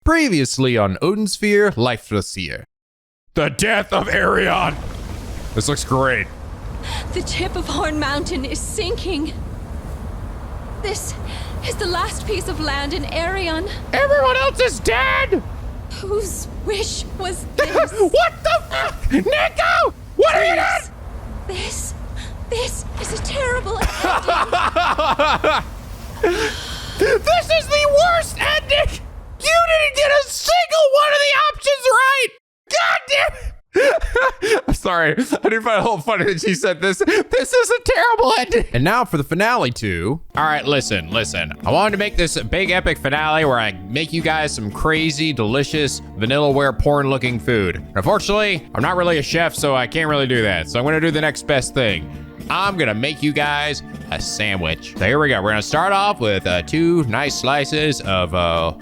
Previously on Odin Sphere Leifthrasir. The death of Erion! This looks great. The tip of Horn Mountain is sinking. This is the last piece of land in Erion. Everyone else is dead! Whose wish was this? What the fuck? Nico! What are you doing? This is a terrible ending. This is the worst ending! You didn't get a single one of the options right! God damn it! I'm sorry, I didn't find it a little funny that she said this. This is a terrible ending. And now for the finale too. All right, listen. I wanted to make this big epic finale where I make you guys some crazy, delicious, Vanillaware porn looking food. Unfortunately, I'm not really a chef, so I can't really do that. So I'm gonna do the next best thing. I'm gonna make you guys a sandwich. So here we go. We're gonna start off with 2 nice slices of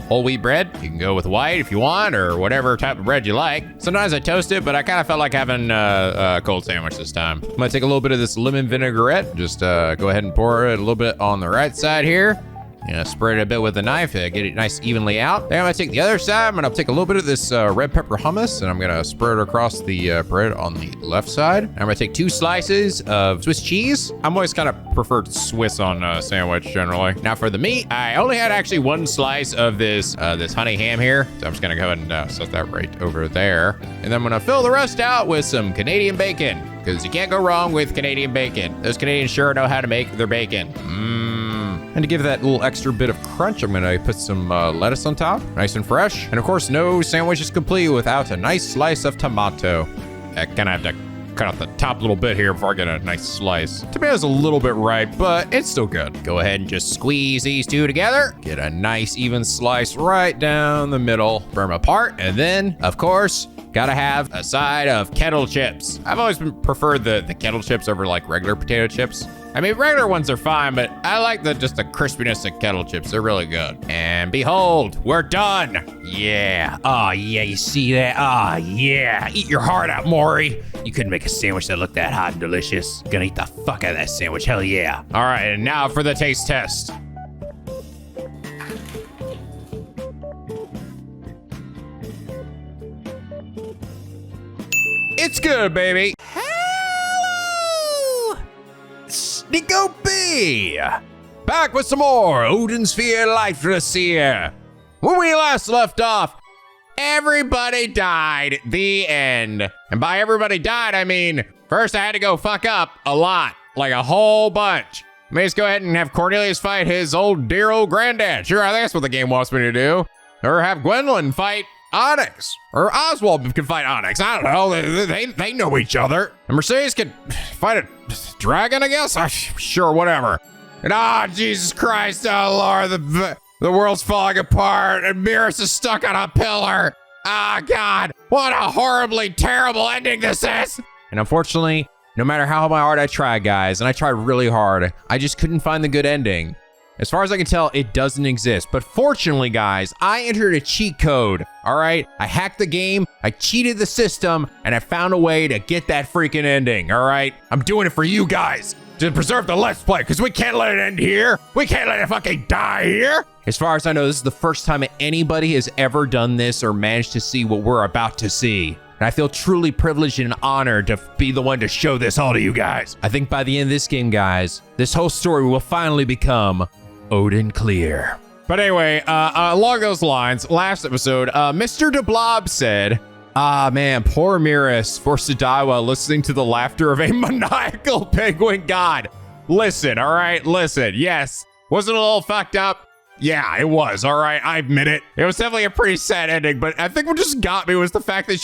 whole wheat bread. You can go with white if you want, or whatever type of bread you like. Sometimes I toast it, but I kind of felt like having a cold sandwich this time. I'm gonna take a little bit of this lemon vinaigrette. Just go ahead and pour it a little bit on the right side here. Spread it a bit with a knife to get it nice evenly out. Then I'm gonna take the other side. I'm gonna take a little bit of this red pepper hummus, and I'm gonna spread it across the bread on the left side. I'm gonna take 2 slices of Swiss cheese. I'm always kind of preferred Swiss on a sandwich generally. Now for the meat, I only had actually 1 slice of this honey ham here. So I'm just gonna go ahead and set that right over there. And then I'm gonna fill the rest out with some Canadian bacon, because you can't go wrong with Canadian bacon. Those Canadians sure know how to make their bacon. And to give that little extra bit of crunch, I'm gonna put some lettuce on top, nice and fresh. And of course, no sandwich is complete without a nice slice of tomato. I kind of have to cut out the top little bit here before I get a nice slice. Tomato's a little bit ripe, but it's still good. Go ahead and just squeeze these 2 together. Get a nice even slice right down the middle, burn them apart. And then, of course, gotta have a side of kettle chips. I've always preferred the kettle chips over like regular potato chips. I mean, regular ones are fine, but I like just the crispiness of kettle chips. They're really good. And behold, we're done. Yeah. Oh, yeah, you see that? Oh, yeah. Eat your heart out, Maury. You couldn't make a sandwich that looked that hot and delicious. Gonna eat the fuck out of that sandwich. Hell yeah. All right, and now for the taste test. It's good, baby. NicoB! Back with some more Odin Sphere Leifthrasir. When we last left off, everybody died. The end. And by everybody died, I mean, first I had to go fuck up a lot, like a whole bunch. May just go ahead and have Cornelius fight his dear old granddad. Sure, I think that's what the game wants me to do. Or have Gwendolyn fight Onyx, or Oswald can fight Onyx. I don't know. They know each other. And Mercedes could fight a dragon, I guess. Sure, whatever. And Jesus Christ, oh Lord, the world's falling apart, and Miris is stuck on a pillar. God, what a horribly terrible ending this is. And unfortunately, no matter how hard I tried, guys, and I tried really hard, I just couldn't find the good ending. As far as I can tell, it doesn't exist. But fortunately, guys, I entered a cheat code, all right? I hacked the game, I cheated the system, and I found a way to get that freaking ending, all right? I'm doing it for you guys, to preserve the Let's Play, because we can't let it end here. We can't let it fucking die here. As far as I know, this is the first time anybody has ever done this or managed to see what we're about to see. And I feel truly privileged and honored to be the one to show this all to you guys. I think by the end of this game, guys, this whole story will finally become Odin clear. But anyway, along those lines, last episode, Mr. DeBlob said, man, poor Miris forced to die while listening to the laughter of a maniacal penguin god. Listen, all right, listen, yes. Wasn't it a little fucked up? Yeah, it was, all right, I admit it. It was definitely a pretty sad ending, but I think what just got me was the fact that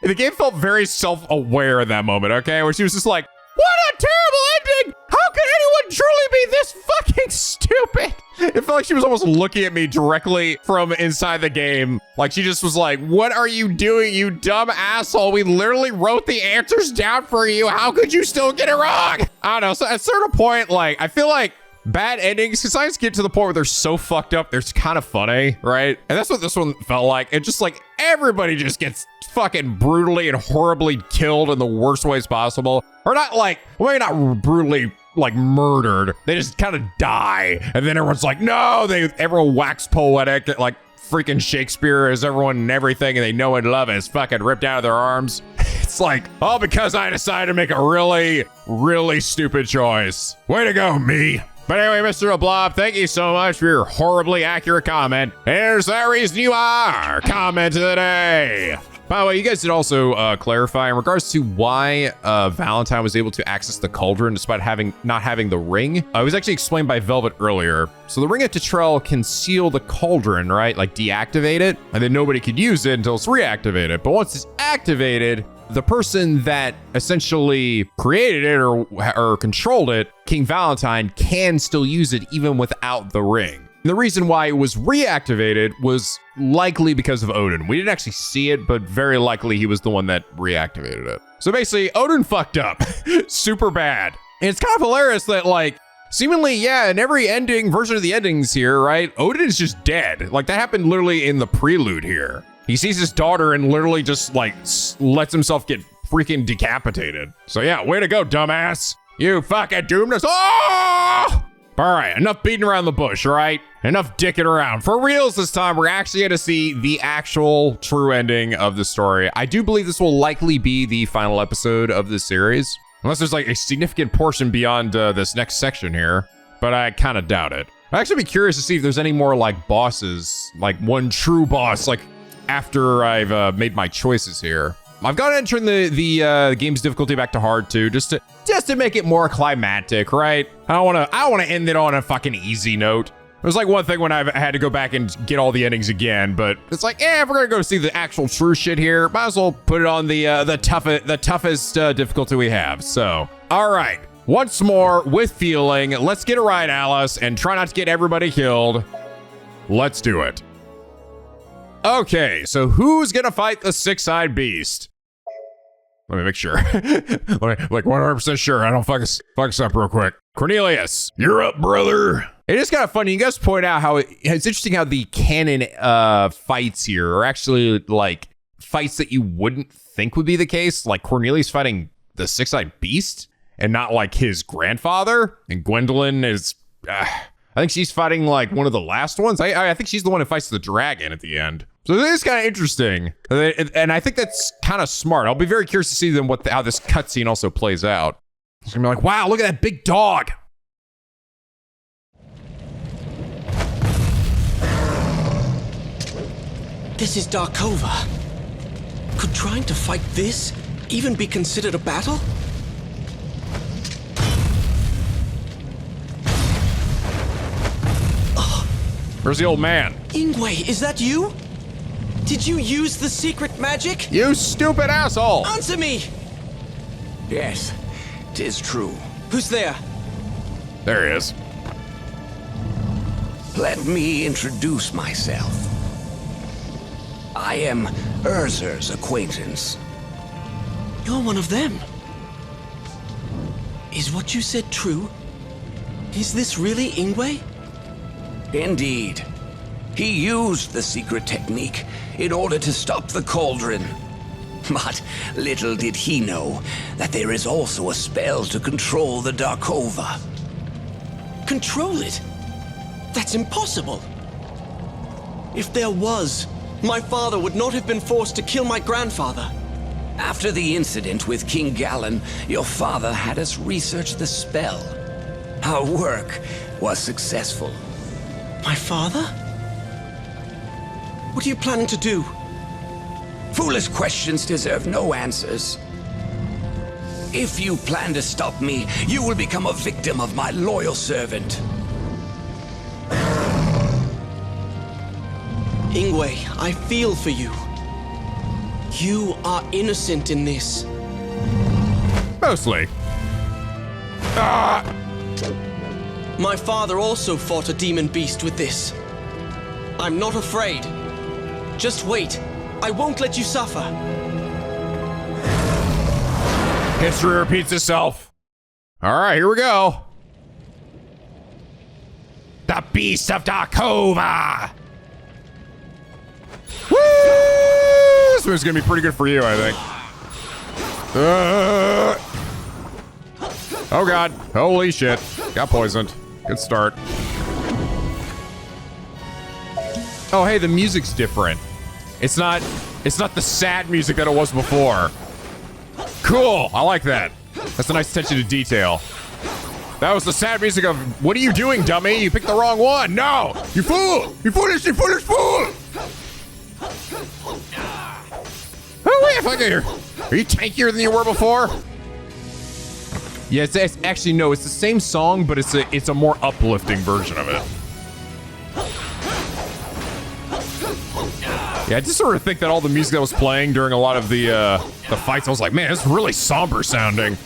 the game felt very self-aware in that moment, okay? Where she was just like, what a terrible ending! How could anyone truly be this fucking stupid? It felt like she was almost looking at me directly from inside the game. Like she just was like, what are you doing, you dumb asshole? We literally wrote the answers down for you. How could you still get it wrong? I don't know. So at a certain point, like, I feel like bad endings sometimes get to the point where they're so fucked up, they're kind of funny, right? And that's what this one felt like. It just like everybody just gets fucking brutally and horribly killed in the worst ways possible. Or not like, well, maybe not brutally like murdered. They just kind of die. And then everyone's like, no, everyone wax poetic, like freaking Shakespeare as everyone and everything and they know and love is fucking ripped out of their arms. It's like, all because I decided to make a really, really stupid choice. Way to go, me. But anyway, Mr. Blob, thank you so much for your horribly accurate comment. Here's that reason you are comment of the day. By the way, you guys did also clarify in regards to why Valentine was able to access the cauldron despite not having the ring. It was actually explained by Velvet earlier. So the ring of Tetrell can seal the cauldron, right? Like deactivate it, and then nobody could use it until it's reactivated. But once it's activated, the person that essentially created it or controlled it, King Valentine, can still use it even without the ring. And the reason why it was reactivated was likely because of Odin. We didn't actually see it, but very likely he was the one that reactivated it. So basically, Odin fucked up super bad. And it's kind of hilarious that like, seemingly, yeah, in every version of the endings here, right? Odin is just dead. Like that happened literally in the prelude here. He sees his daughter and literally just like lets himself get freaking decapitated. So yeah, way to go, dumbass. You fucking doomed us. Oh! All right, enough beating around the bush, all right? Enough dicking around. For reals this time, we're actually gonna see the actual true ending of the story. I do believe this will likely be the final episode of this series, unless there's like a significant portion beyond this next section here, but I kind of doubt it. I'd actually be curious to see if there's any more like bosses, like one true boss, like after I've made my choices here. I've got to enter the game's difficulty back to hard too, just to make it more climactic, right? I don't want to end it on a fucking easy note. It was like one thing when I had to go back and get all the endings again, but it's like, if we're gonna go see the actual true shit here, might as well put it on the toughest difficulty we have. So, all right, once more with feeling, let's get it right, Alice, and try not to get everybody killed. Let's do it. Okay, so who's gonna fight the six-eyed beast? Let me make sure. Like 100% sure I don't fuck us up real quick. Cornelius, you're up, brother. It is kind of funny. You guys point out how it's interesting how the canon fights here are actually like fights that you wouldn't think would be the case. Like Cornelius fighting the six-eyed beast and not like his grandfather. And Gwendolyn is, I think she's fighting like one of the last ones. I think she's the one who fights the dragon at the end. So this is kind of interesting, and I think that's kind of smart. I'll be very curious to see then how this cutscene also plays out. It's gonna be like, wow, look at that big dog. This is Darkova. Could trying to fight this even be considered a battle? Where's the old man? Ingwe, is that you? Did you use the secret magic? You stupid asshole! Answer me! Yes, 'tis true. Who's there? There he is. Let me introduce myself. I am Urzur's acquaintance. You're one of them. Is what you said true? Is this really Ingwe? Indeed. He used the secret technique in order to stop the cauldron. But little did he know that there is also a spell to control the Darkova. Control it? That's impossible. If there was, my father would not have been forced to kill my grandfather. After the incident with King Gallen, your father had us research the spell. Our work was successful. My father? What are you planning to do? Foolish questions deserve no answers. If you plan to stop me, you will become a victim of my loyal servant. Ingwe, I feel for you. You are innocent in this. Mostly. Ah! My father also fought a demon beast with this. I'm not afraid. Just wait. I won't let you suffer. History repeats itself. All right, here we go. The Beast of Darkova. Woo! This one's gonna be pretty good for you, I think. Oh God, holy shit. Got poisoned. Good start. Oh, hey, the music's different. It's not the sad music that it was before. Cool, I like that. That's a nice attention to detail. That was the sad music of, what are you doing, dummy? You picked the wrong one. No, you fool! You foolish fool! Oh, wait, fuck here. Are you tankier than you were before? Yeah, it's actually, no, it's the same song, but it's a more uplifting version of it. Yeah, I just sort of think that all the music that was playing during a lot of the fights, I was like, man, it's really somber sounding.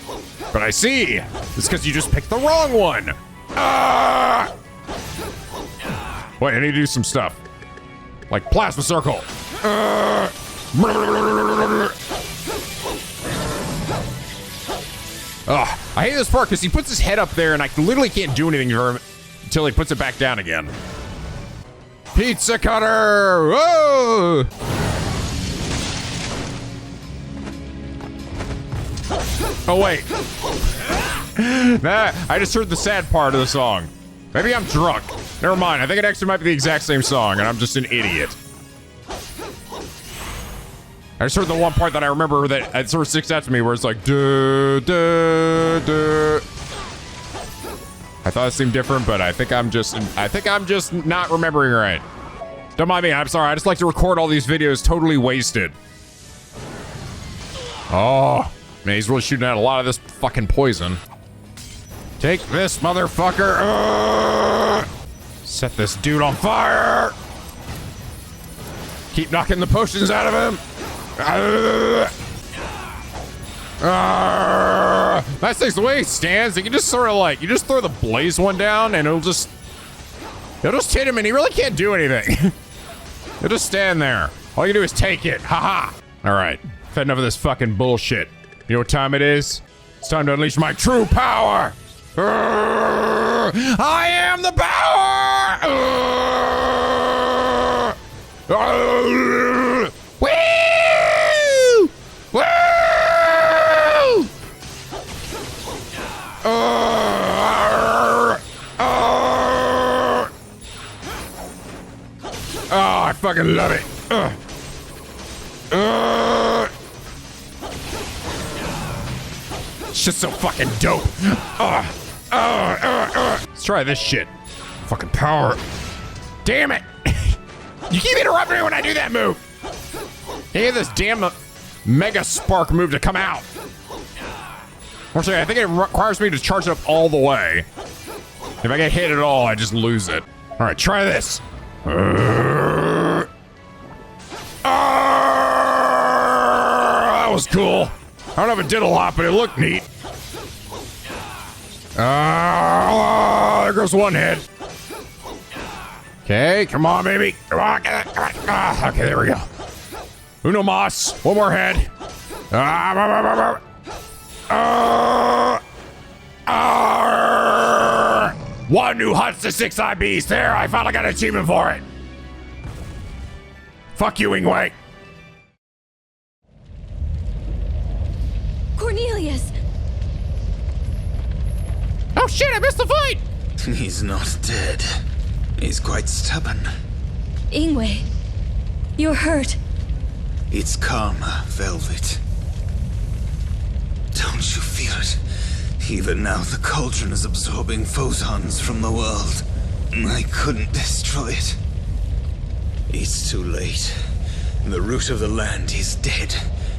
But I see, it's because you just picked the wrong one. Wait, I need to do some stuff. Like plasma circle. I hate this part because he puts his head up there and I literally can't do anything for him until he puts it back down again. Pizza cutter! Whoa! Oh, wait. Nah, I just heard the sad part of the song. Maybe I'm drunk. Never mind. I think it actually might be the exact same song, and I'm just an idiot. I just heard the one part that I remember that it sort of sticks out to me, where it's like, duh, duh, duh. I thought it seemed different, but I think I'm just not remembering right. Don't mind me. I'm sorry. I just like to record all these videos totally wasted. Oh, man, he's really shooting out a lot of this fucking poison. Take this, motherfucker. Set this dude on fire. Keep knocking the potions out of him. Nice thing's the way he stands. He can just sort of like, you just throw the blaze one down and it'll just hit him and he really can't do anything. He'll just stand there. All you do is take it. Haha. All right. I've had enough of this fucking bullshit. You know what time it is? It's time to unleash my true power. I am the power. Woo! Woo! Oh, I fucking love it. It's just so fucking dope. Let's try this shit. Fucking power. Damn it. You keep interrupting me when I do that move. Can you get this damn mega spark move to come out? Unfortunately, I think it requires me to charge it up all the way. If I get hit at all, I just lose it. All right, try this. That was cool. I don't know if it did a lot, but it looked neat. There goes one head. Okay, come on, baby. Come on, come on. Okay, there we go. Uno mas. One more head. One who hunts the 6-eye beast. There, I finally got an achievement for it. Fuck you, Ingwe. Cornelius! Oh shit, I missed the fight! He's not dead. He's quite stubborn. Ingwe, you're hurt. It's karma, Velvet. Don't you feel it? Even now, the cauldron is absorbing photons from the world. I couldn't destroy it. It's too late. The root of the land is dead,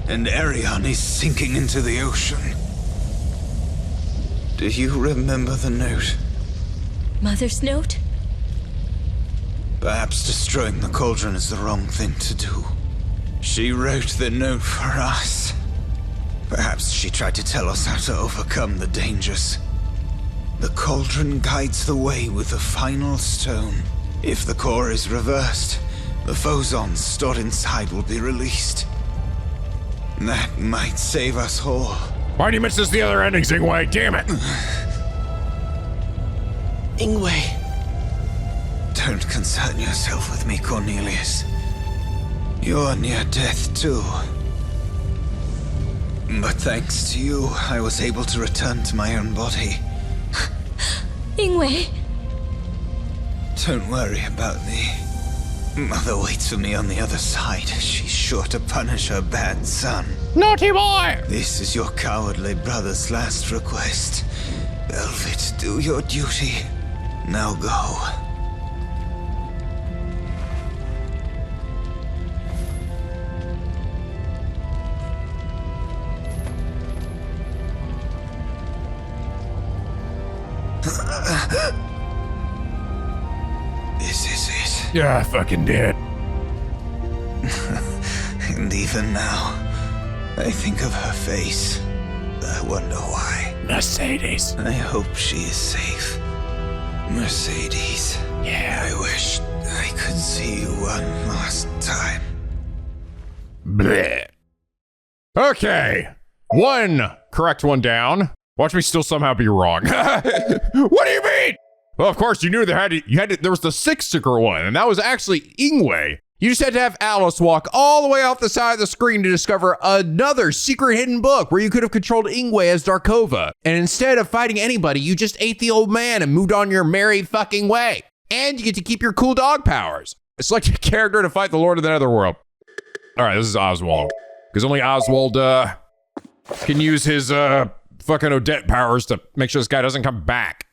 and Erion is sinking into the ocean. Do you remember the note? Mother's note? Perhaps destroying the cauldron is the wrong thing to do. She wrote the note for us. Perhaps she tried to tell us how to overcome the dangers. The cauldron guides the way with the final stone. If the core is reversed, the phosons stored inside will be released. That might save us all. Why'd you miss the other endings, Ingwe? Damn it! Ingwe. Don't concern yourself with me, Cornelius. You're near death, too. But thanks to you, I was able to return to my own body. Ingwe. Don't worry about me. Mother waits for me on the other side. She's sure to punish her bad son. Naughty boy! This is your cowardly brother's last request. Velvet, do your duty. Now go. This is it. Yeah, I fucking did. And even now, I think of her face. I wonder why. Mercedes. I hope she is safe. Mercedes. Yeah. I wish I could see you one last time. Bleh. Okay. One correct one down. Watch me still somehow be wrong. What do you mean? Well, of course, you knew there was the six-sticker one, and that was actually Ingwe. You just had to have Alice walk all the way off the side of the screen to discover another secret hidden book where you could have controlled Ingwe as Darkova. And instead of fighting anybody, you just ate the old man and moved on your merry fucking way. And you get to keep your cool dog powers. Select a character to fight the Lord of the Netherworld. All right, this is Oswald. Because only Oswald can use his fucking Odette powers to make sure this guy doesn't come back.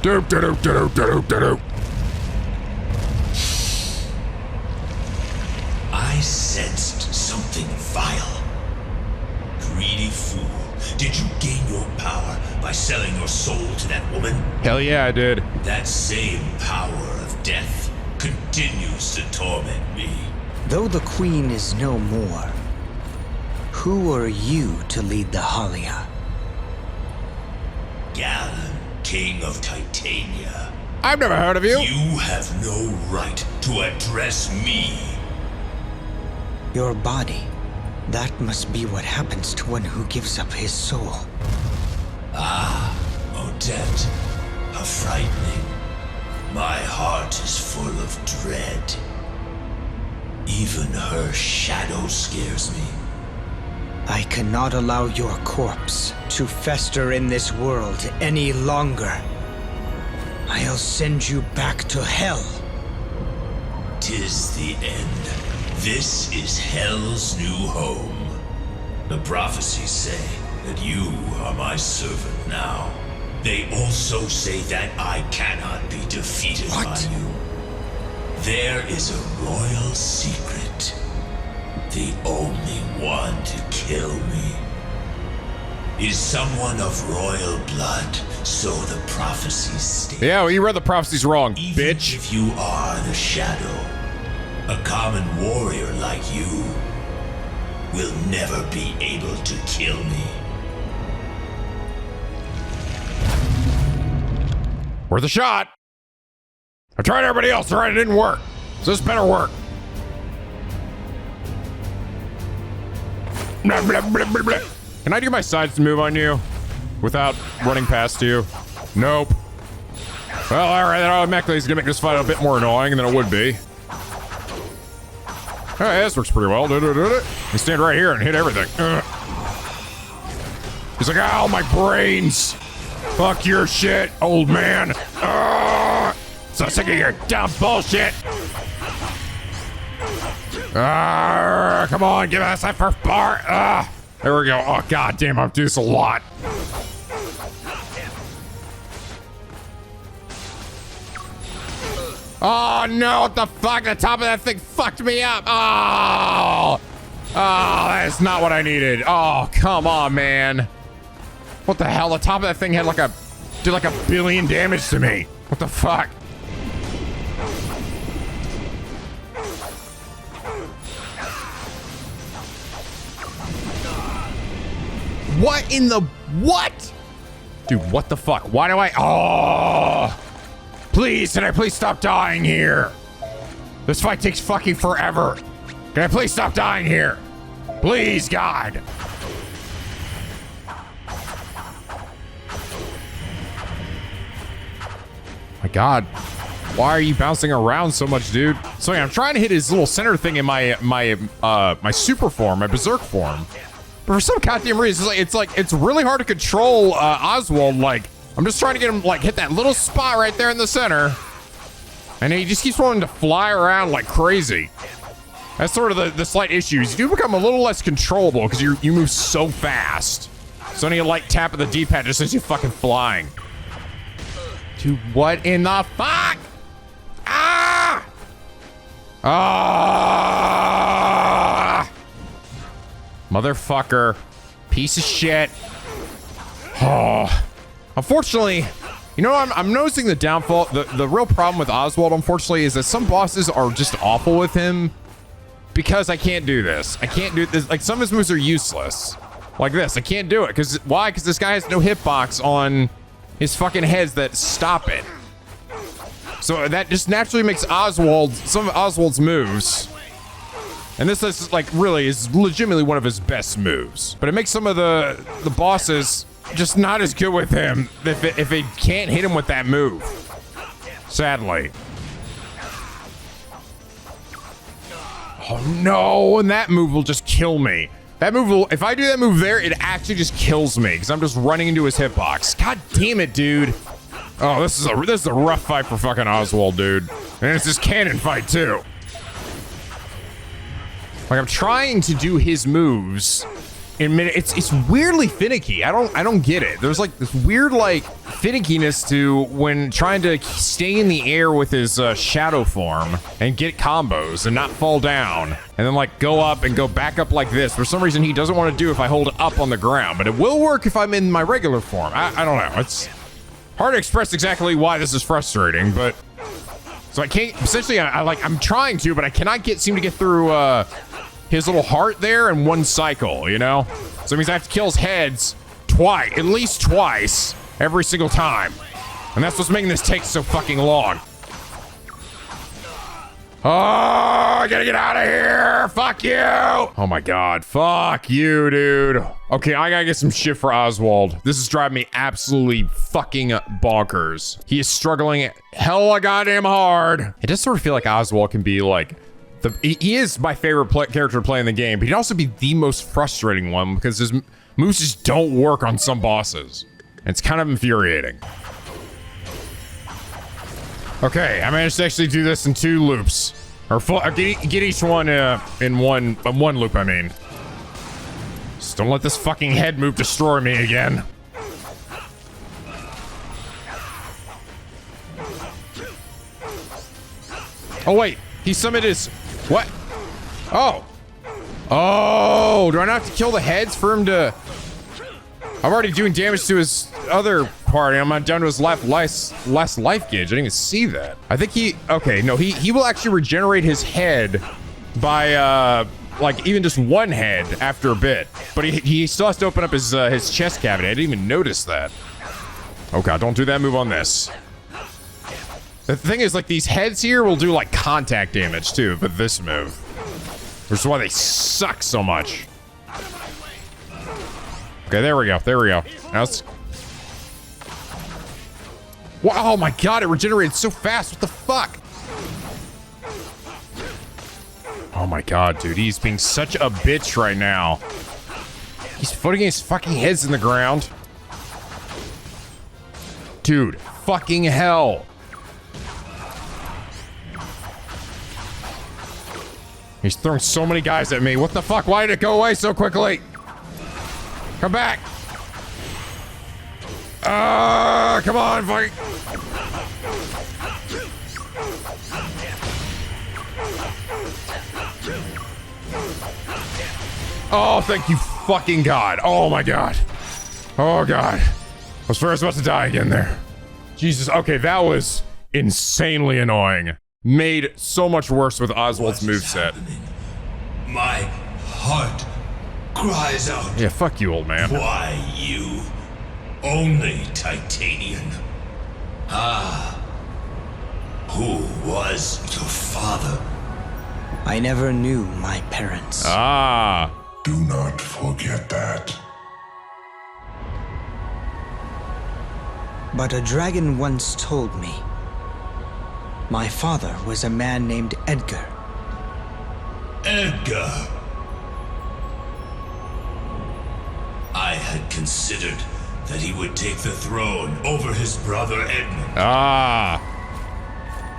Doop, doop, doop, doop, doop, doop. I sensed something vile. Greedy fool. Did you gain your power by selling your soul to that woman? Hell yeah, I did. That same power of death continues to torment me. Though the queen is no more, who are you to lead the Halia? Galen, King of Titania. I've never heard of you. You have no right to address me. Your body. That must be what happens to one who gives up his soul. Ah, Odette. How frightening. My heart is full of dread. Even her shadow scares me. I cannot allow your corpse to fester in this world any longer. I'll send you back to hell. 'Tis the end. This is Hell's new home. The prophecies say that you are my servant now. They also say that I cannot be defeated by you. There is a royal secret. The only one to kill me is someone of royal blood, so the prophecies state. Yeah, well, you read the prophecies wrong, Even bitch. if you are the Shadow, a common warrior like you will never be able to kill me. Worth a shot. I tried everybody else, alright, it didn't work. So this better work. Blah, blah, blah, blah, blah. Can I do my sides to move on you without running past you? Nope. Well, alright, that automatically is gonna make this fight a bit more annoying than it would be. Alright, this works pretty well. You stand right here and hit everything. He's like, ow, my brains. Fuck your shit, old man. So sick of your dumb bullshit. Come on, give us that first bar. There we go. Oh, god damn, I've do this a lot. Oh no, what the fuck? The top of that thing fucked me up. Oh, that is not what I needed. Oh, come on, man. What the hell? The top of that thing had did like a billion damage to me. What the fuck? What in the what? Dude, what the fuck? Why do I? Oh, please, can I please stop dying here? This fight takes fucking forever. Can I please stop dying here? Please, God. My God, why are you bouncing around so much, dude? So yeah, I'm trying to hit his little center thing in my super form, my berserk form. But for some goddamn reason, it's really hard to control Oswald. Like, I'm just trying to get him hit that little spot right there in the center. And he just keeps wanting to fly around like crazy. That's sort of the slight issues. You do become a little less controllable because you move so fast. So any light tap of the D-pad just says you fucking flying. Dude, what in the fuck? Ah! Ah! Motherfucker. Piece of shit. Oh. Unfortunately, you know, I'm noticing the downfall. The real problem with Oswald, unfortunately, is that some bosses are just awful with him because I can't do this. I can't do this. Like, some of his moves are useless. Like this. I can't do it. Because why? Because this guy has no hitbox on his fucking heads that stop it. So that just naturally makes Oswald, some of Oswald's moves. And this is like really is legitimately one of his best moves. But it makes some of the bosses just not as good with him if they can't hit him with that move. Sadly. Oh no, and that move will just kill me. That move will, if I do that move there, it actually just kills me because I'm just running into his hitbox. God damn it, dude. Oh, this is a rough fight for fucking Oswald, dude. And it's this cannon fight too. Like, I'm trying to do his moves. It's weirdly finicky. I don't get it. There's like this weird like finickiness to when trying to stay in the air with his shadow form and get combos and not fall down and then like go up and go back up like this. For some reason he doesn't want to do if I hold up on the ground, but it will work if I'm in my regular form. I don't know. It's hard to express exactly why this is frustrating, but so I can't. Essentially, I'm trying to, but I cannot seem to get through his little heart there in one cycle, you know? So it means I have to kill his heads twice, at least twice, every single time. And that's what's making this take so fucking long. Oh, I gotta get out of here. Fuck you. Oh my God. Fuck you, dude. Okay, I gotta get some shit for Oswald. This is driving me absolutely fucking bonkers. He is struggling hella goddamn hard. It does sort of feel like Oswald can be like, he is my favorite character to play in the game, but he'd also be the most frustrating one because his moves just don't work on some bosses. And it's kind of infuriating. Okay, I managed to actually do this in 2 loops. Or get each one in one loop, I mean. Just don't let this fucking head move destroy me again. Oh wait, he summoned his... What? Oh. Oh, do I not have to kill the heads for him to... I'm already doing damage to his other part, and I'm not down to his last life gauge. I didn't even see that. I think he... Okay, no, he will actually regenerate his head by, like, even just one head after a bit. But he still has to open up his chest cavity. I didn't even notice that. Oh, God, don't do that move on this. The thing is, like, these heads here will do, like, contact damage, too, but this move. Which is why they suck so much. Okay, there we go. There we go. Now let's... Wow, oh my God, it regenerated so fast. What the fuck? Oh my God, dude. He's being such a bitch right now. He's putting his fucking heads in the ground. Dude, fucking hell. He's throwing so many guys at me. What the fuck? Why did it go away so quickly? Come back. Come on, fight. Oh, thank you fucking God. Oh my God. Oh God. I was first about to die again there. Jesus. Okay, that was insanely annoying. Made so much worse with Oswald's moveset. My heart cries out. Yeah, fuck you, old man. Why you? Only Titanian. Ah. Who was your father? I never knew my parents. Ah. Do not forget that. But a dragon once told me my father was a man named Edgar. Edgar. I had considered that he would take the throne over his brother Edmund. Ah.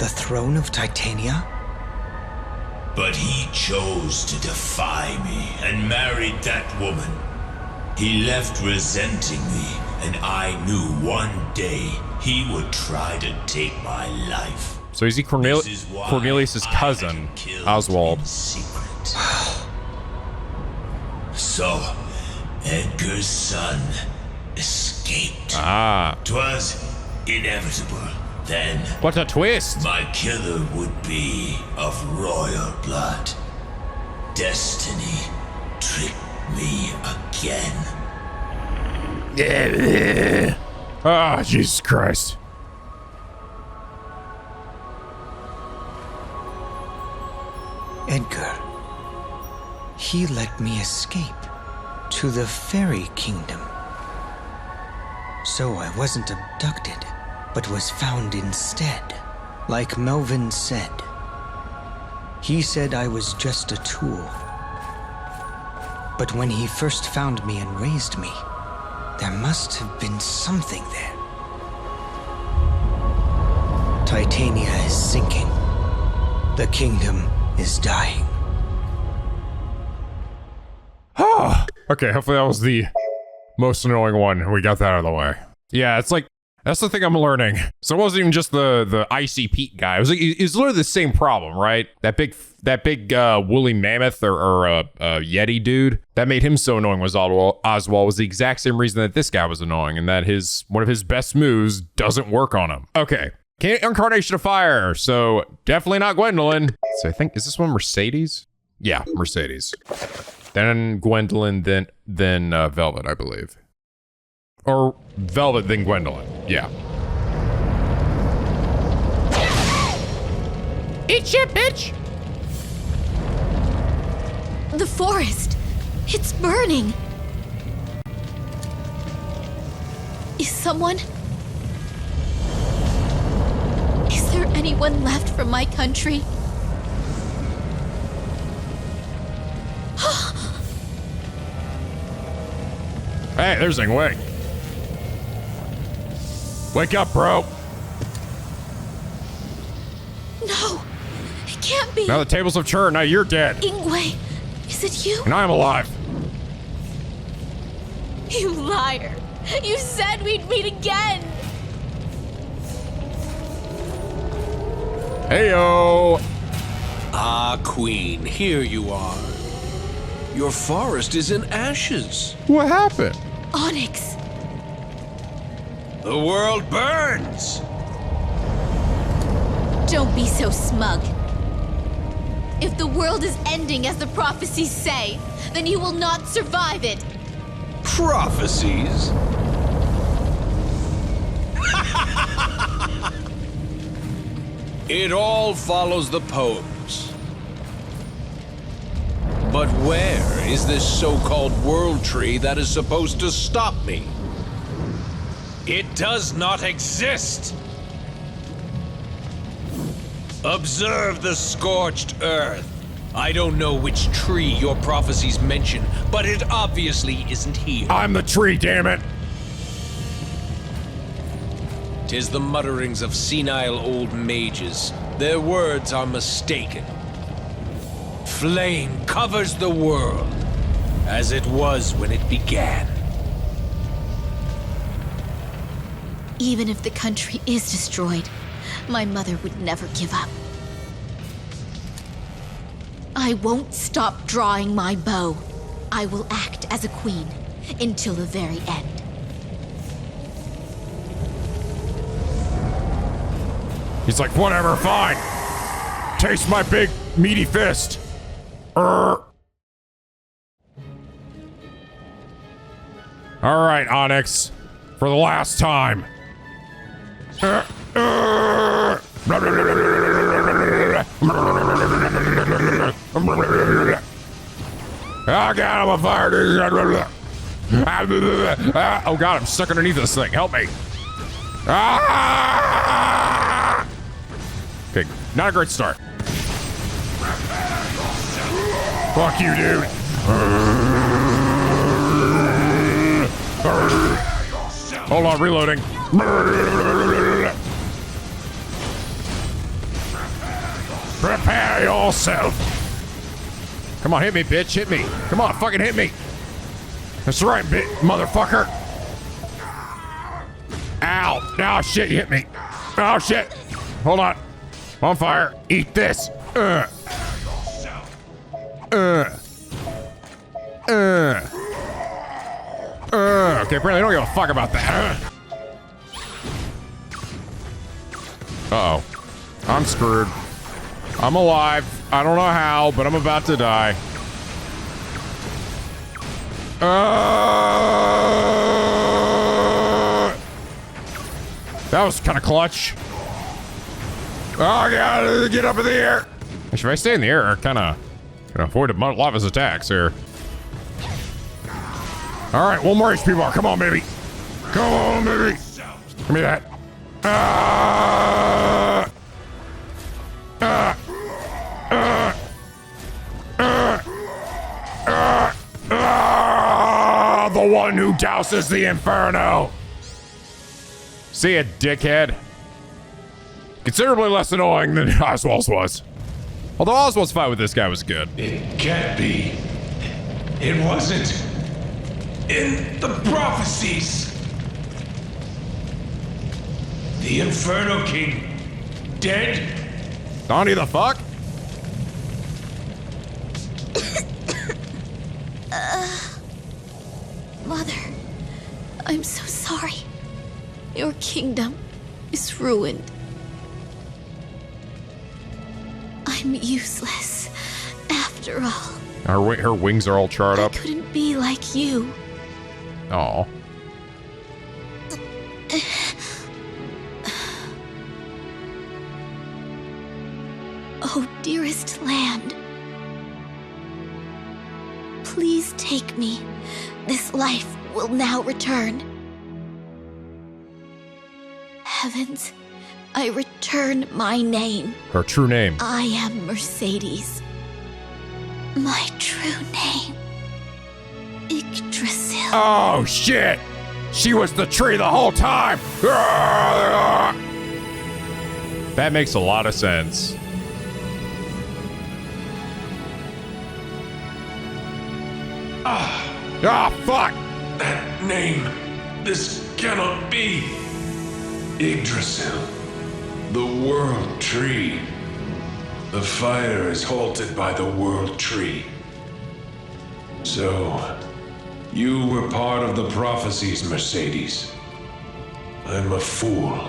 The throne of Titania? But he chose to defy me and married that woman. He left resenting me, and I knew one day he would try to take my life. So is he Cornelius's cousin, Oswald? In secret. So, Edgar's son escaped. Ah. 'Twas inevitable. Then, What a twist! my killer would be of royal blood. Destiny tricked me again. Ah, Jesus Christ. Edgar. He let me escape to the fairy kingdom. So I wasn't abducted, but was found instead. Like Melvin said. He said I was just a tool. But when he first found me and raised me, there must have been something there. Titania is sinking. The kingdom is dying. Okay, hopefully that was the most annoying one. We got that out of the way. Yeah, it's like, that's the thing I'm learning. So it wasn't even just the icy Pete guy. It was like, it's literally the same problem, right? That big woolly mammoth or Yeti dude that made him so annoying was Oswald was the exact same reason that this guy was annoying, and that one of his best moves doesn't work on him. Okay, Incarnation of Fire. So definitely not Gwendolyn. So I think, is this one Mercedes? Yeah, Mercedes. Then Gwendolyn, then Velvet, I believe. Or Velvet, then Gwendolyn. Yeah. Eat shit, bitch! The forest. It's burning. Is there anyone left from my country? Hey, there's Ingwe. Wake up, bro. No, it can't be. Now the tables have turned. Now you're dead. Ingwe, is it you? And I'm alive. You liar. You said we'd meet again. Heyo. Ah, Queen, here you are. Your forest is in ashes. What happened? Onyx. The world burns. Don't be so smug. If the world is ending as the prophecies say, then you will not survive it. Prophecies? It all follows the poems. But where is this so-called world tree that is supposed to stop me? It does not exist! Observe the scorched earth. I don't know which tree your prophecies mention, but it obviously isn't here. I'm the tree, damn it. 'Tis the mutterings of senile old mages. Their words are mistaken. Flame covers the world, as it was when it began. Even if the country is destroyed, my mother would never give up. I won't stop drawing my bow. I will act as a queen until the very end. He's like, whatever, fine. Taste my big, meaty fist. All right, Onyx. For the last time. Oh God, I'm on fire. Oh God, I'm stuck underneath this thing. Help me. Okay, not a great start. Fuck you, dude. Hold on, reloading. Prepare yourself. Come on, hit me, bitch. Hit me. Come on, fucking hit me. That's right, motherfucker. Ow. Oh, shit, you hit me. Oh, shit. Hold on. On fire. Eat this. Okay, apparently I don't give a fuck about that. Uh-oh. I'm screwed. I'm alive. I don't know how, but I'm about to die. That was kind of clutch. Oh, I gotta get up in the air. If I stay in the air, I kind of avoid a lot of his attacks here. All right, one more HP bar. Come on, baby. Come on, baby. Give me that. The one who douses the inferno. See ya, dickhead. Considerably less annoying than Oswald's was. Although Oswald's fight with this guy was good. It can't be. It wasn't. In the prophecies. The Inferno King dead? Donnie the fuck? Mother, I'm so sorry. Your kingdom is ruined. I'm useless, after all. Her wings are all charred up. I couldn't be like you. Aw. Oh, dearest land. Please take me. This life will now return. Heavens, I return my name. Her true name. I am Mercedes. My true name. Yggdrasil. Oh, shit! She was the tree the whole time! That makes a lot of sense. Ah, fuck! That name. This cannot be. Yggdrasil. The World Tree. The fire is halted by the World Tree. So, you were part of the prophecies, Mercedes. I'm a fool.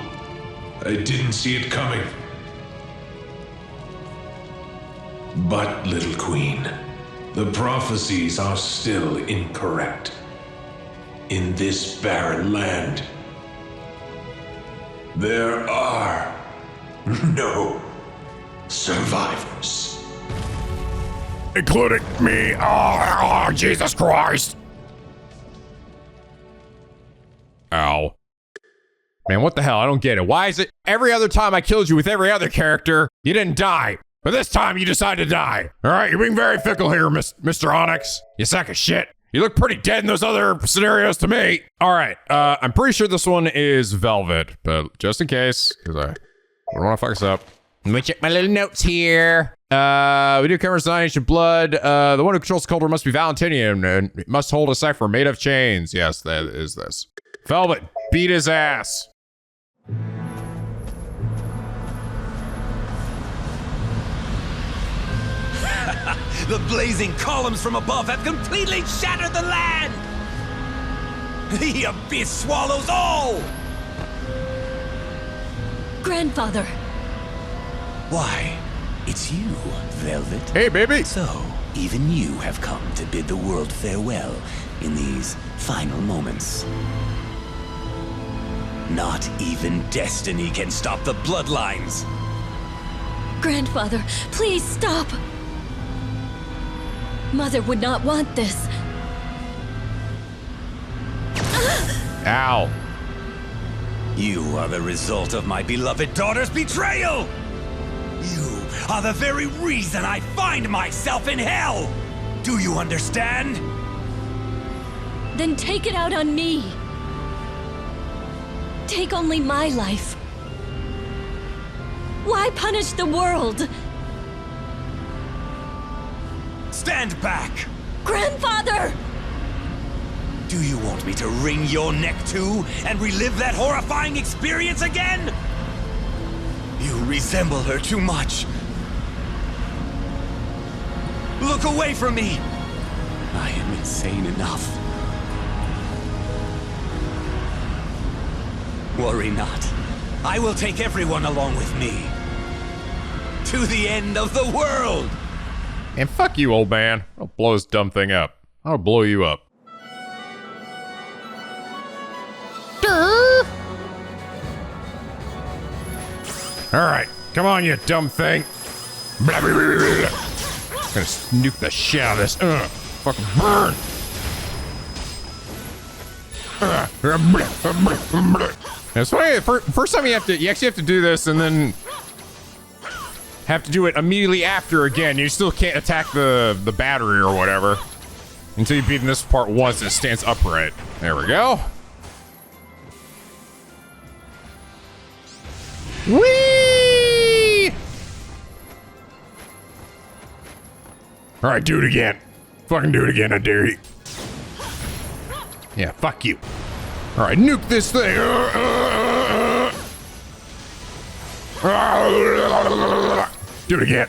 I didn't see it coming. But, little queen, the prophecies are still incorrect. In this barren land, there are no survivors. Including me. Oh, Jesus Christ. Ow. Man, what the hell? I don't get it. Why is it every other time I killed you with every other character, you didn't die? But this time you decided to die. All right, you're being very fickle here, Mr. Onyx. You sack of shit. You look pretty dead in those other scenarios to me. All right, I'm pretty sure this one is Velvet, but just in case, because I don't want to fuck us up. Let me check my little notes here. We do cover Annihilation Blood. The one who controls the cauldron must be Valentinian and it must hold a cipher made of chains. Yes, that is this. Velvet, beat his ass. The blazing columns from above have completely shattered the land! The abyss swallows all! Grandfather. Why, it's you, Velvet. Hey, baby. So, even you have come to bid the world farewell in these final moments. Not even destiny can stop the bloodlines. Grandfather, please stop. Mother would not want this. Ow. You are the result of my beloved daughter's betrayal! You are the very reason I find myself in hell! Do you understand? Then take it out on me. Take only my life. Why punish the world? Stand back! Grandfather! Do you want me to wring your neck too and relive that horrifying experience again? You resemble her too much. Look away from me! I am insane enough. Worry not. I will take everyone along with me. To the end of the world! And fuck you, old man. I'll blow this dumb thing up. I'll blow you up. Alright, come on, you dumb thing. Blah, blah, blah, blah. Gonna nuke the shit out of this. Fucking burn. It's funny, first time you actually have to do this and then have to do it immediately after again. You still can't attack the battery or whatever until you've beaten this part once and it stands upright. There we go. Whee! All right, do it again. Fucking do it again, I dare you. Yeah, fuck you. All right, nuke this thing. Do it again.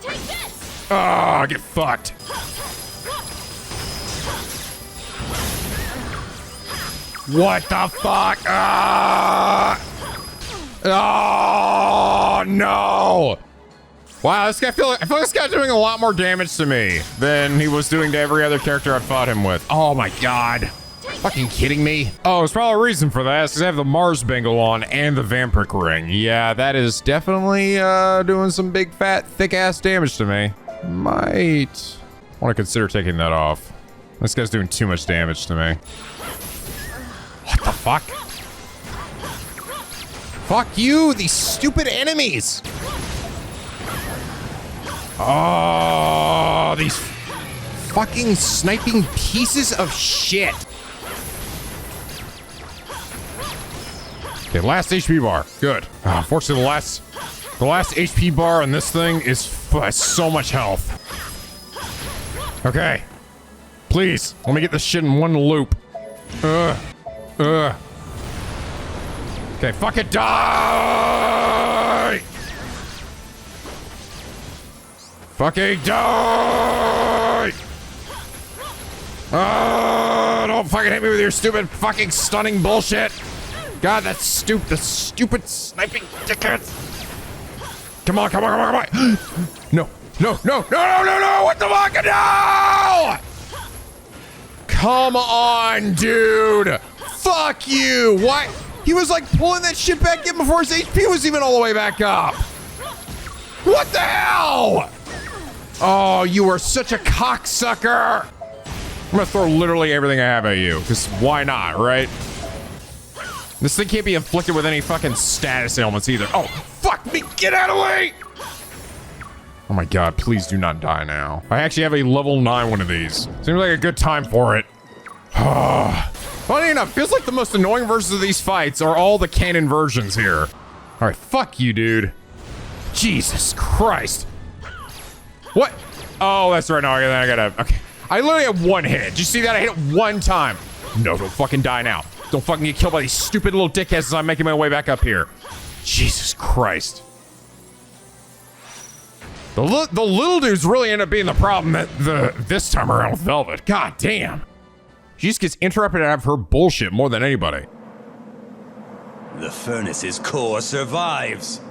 Take this! Ah, get fucked. What the fuck? Ah! Oh no! Wow, this guy I feel like this guy's doing a lot more damage to me than he was doing to every other character I fought him with. Oh my god. Fucking kidding me? Oh, there's probably a reason for that. It's because I have the Mars bangle on and the Vampiric ring. Yeah, that is definitely doing some big, fat, thick-ass damage to me. Might want to consider taking that off. This guy's doing too much damage to me. What the fuck? Fuck you, these stupid enemies! Oh, these fucking sniping pieces of shit. Okay, last HP bar. Good. Unfortunately, the last HP bar on this thing is so much health. Okay. Please, let me get this shit in one loop. Okay, fucking die! Fucking die! Don't fucking hit me with your stupid fucking stunning bullshit. God, that's stupid sniping dickheads. Come on. No. What the fuck? No! Come on, dude. Fuck you. What? He was like pulling that shit back in before his HP was even all the way back up. What the hell? Oh, you are such a cocksucker. I'm gonna throw literally everything I have at you, because why not, right? This thing can't be inflicted with any fucking status ailments either. Oh, fuck me, get out of the way! Oh my god, please do not die now. I actually have a level 9 one of these. Seems like a good time for it. Funny enough, feels like the most annoying versions of these fights are all the canon versions here. Alright, fuck you, dude. Jesus Christ. What? Oh, that's right, no, I gotta, okay. I literally have one hit. Did you see that? I hit it one time. No, don't fucking die now. Don't fucking get killed by these stupid little dickheads as I'm making my way back up here. Jesus Christ. The little dudes really end up being the problem this time around with Velvet. God damn. She just gets interrupted out of her bullshit more than anybody. The furnace's core survives.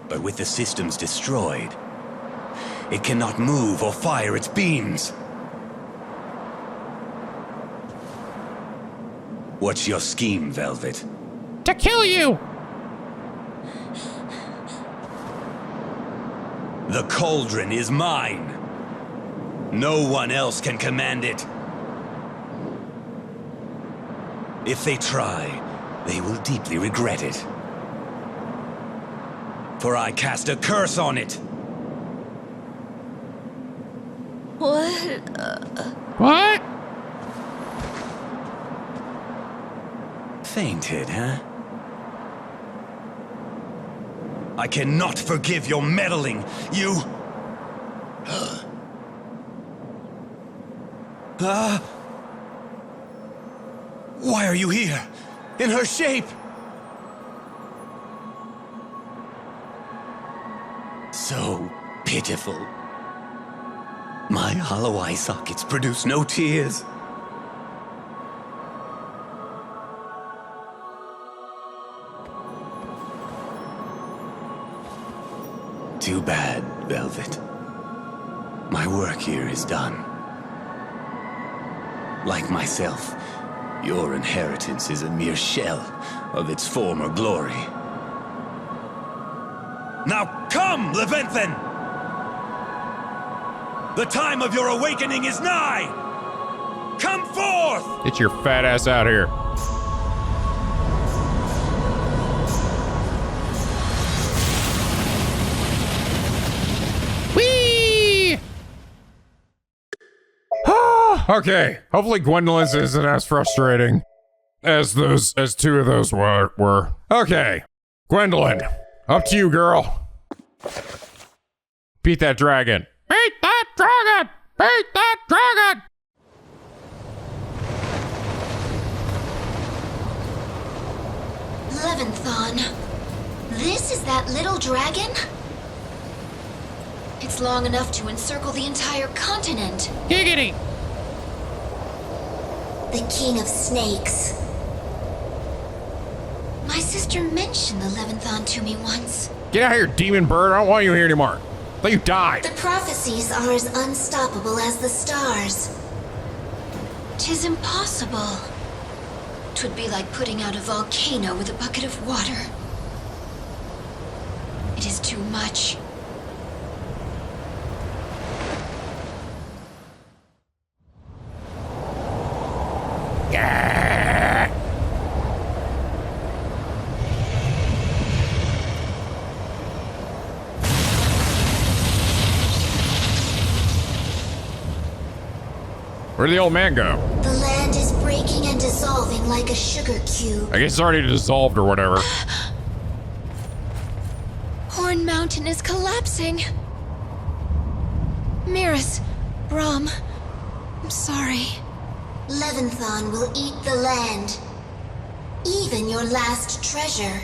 But with the systems destroyed, it cannot move or fire its beams. What's your scheme, Velvet? To kill you! The cauldron is mine. No one else can command it. If they try, they will deeply regret it. For I cast a curse on it. What? What? Fainted, huh? I cannot forgive your meddling. You... Why are you here? In her shape? So pitiful. My hollow eye sockets produce no tears. Too bad, Velvet. My work here is done. Like myself, your inheritance is a mere shell of its former glory. Now come, Leventhin! The time of your awakening is nigh! Come forth! Get your fat ass out here. Whee! Okay, hopefully Gwendolyn's isn't as frustrating as two of those were. Okay, Gwendolyn, up to you, girl. Beat that dragon. Beat that dragon! Beat that dragon! Leventhon, this is that little dragon? It's long enough to encircle the entire continent. Giggity! The king of snakes. My sister mentioned the Leventhon to me once. Get out of here, demon bird. I don't want you here anymore. I thought you died. The prophecies are as unstoppable as the stars. 'Tis impossible. 'Twould be like putting out a volcano with a bucket of water. It is too much. Where'd the old man go? The land is breaking and dissolving like a sugar cube. I guess it's already dissolved or whatever. Horn Mountain is collapsing. Miras, Brahm, I'm sorry. Leventhon will eat the land. Even your last treasure.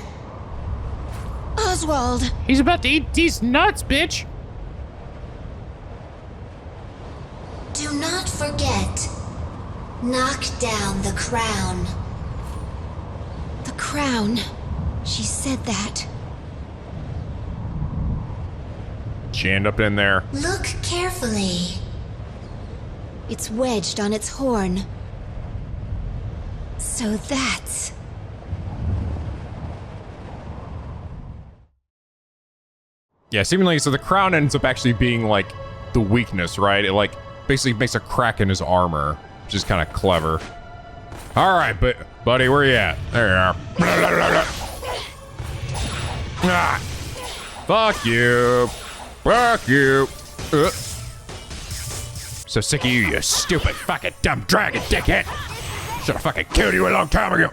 Oswald. He's about to eat these nuts, bitch. Do not forget. Knock down the crown. The crown. She said that. She end up in there. Look carefully. It's wedged on its horn. So that's... Yeah, seemingly, so the crown ends up actually being like the weakness, right? It like basically makes a crack in his armor, which is kind of clever. All right, but buddy, where you at? There you are. Ah, fuck you. Fuck you. So sick of you, you stupid fucking dumb dragon dickhead. Should have fucking killed you a long time ago.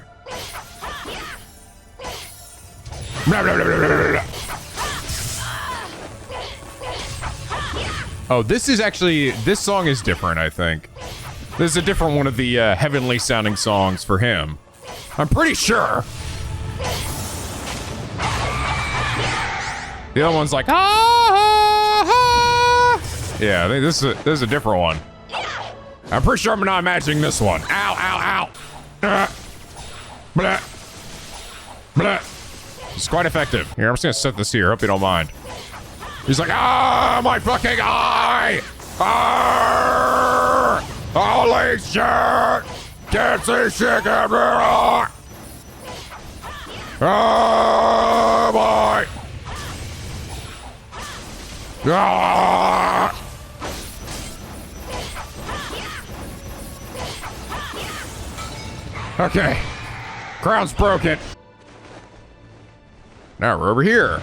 Blah, blah, blah, blah, blah, blah. Oh, this is actually, this song is different, I think. This is a different one of the heavenly sounding songs for him. I'm pretty sure. The other one's like, ah, ah, ah. Yeah, I think this is a different one. I'm pretty sure I'm not imagining this one. Ow, ow, ow. Blah. Blah. It's quite effective. Here, I'm just gonna set this here. Hope you don't mind. He's like, ah, my fucking eye! Ah! Holy shit! Can't see shit everywhere! Oh boy! Ah! Okay, crown's broken. Now we're over here.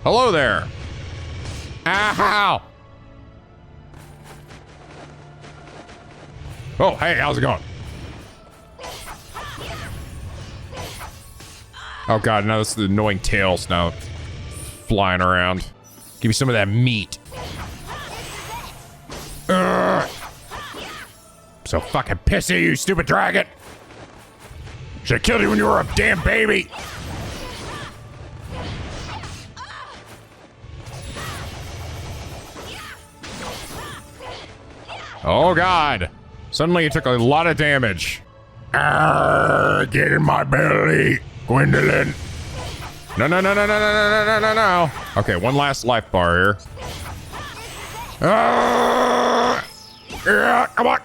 Hello there. Ow! Oh, hey, how's it going? Oh god, now this is the annoying tails now. flying around. Give me some of that meat. Ugh. So fucking pissy, you stupid dragon. Should have killed you when you were a damn baby. Oh god. Suddenly you took a lot of damage. Get in my belly, Gwendolyn. No, no, no, no, no, no, no, no, no, no. Okay, one last life bar here. Yeah, come on.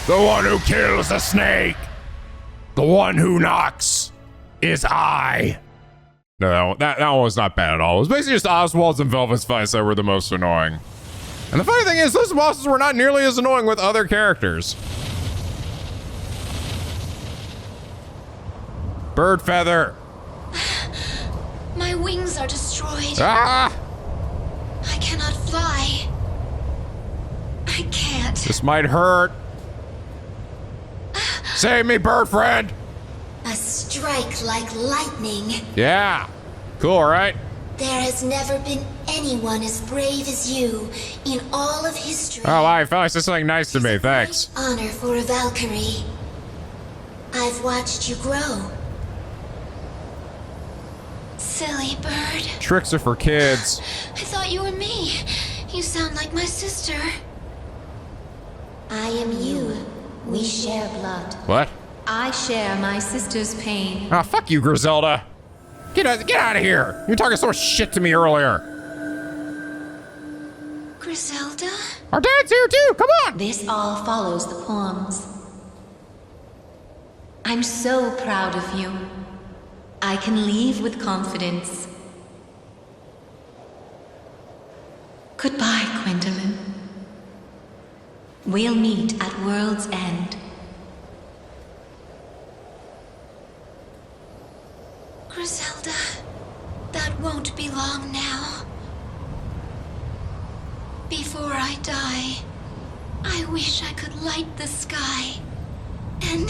The one who kills the snake. The one who knocks is I. No, that one was not bad at all. It was basically just Oswald's and Velvet's fights that were the most annoying. And the funny thing is, those bosses were not nearly as annoying with other characters. Bird feather. My wings are destroyed. Ah! I cannot fly. I can't. This might hurt. Save me, bird friend. A strike like lightning. Yeah. Cool, right? There has never been anyone as brave as you in all of history. Oh, wow, you finally said something nice to me. Thanks. Honor for a Valkyrie. I've watched you grow. Silly bird. Tricks are for kids. I thought you were me. You sound like my sister. I am you. We share blood. What? I share my sister's pain. Oh, fuck you, Griselda. Get out of here. You were talking so much shit to me earlier. Griselda? Our dad's here too. Come on. This all follows the poems. I'm so proud of you. I can leave with confidence. Goodbye, Gwendolyn. We'll meet at World's End. Griselda, that won't be long now. Before I die, I wish I could light the sky and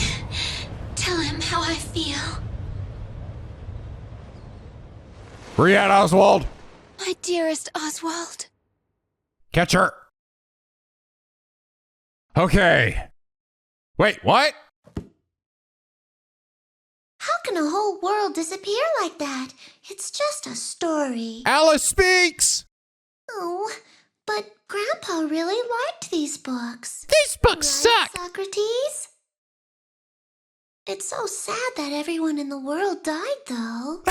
tell him how I feel. Where you at, Oswald? My dearest Oswald. Catch her. Okay. Wait, what? How can a whole world disappear like that? It's just a story. Alice speaks. Oh, but Grandpa really liked these books. These books Right, suck. Socrates? It's so sad that everyone in the world died, though.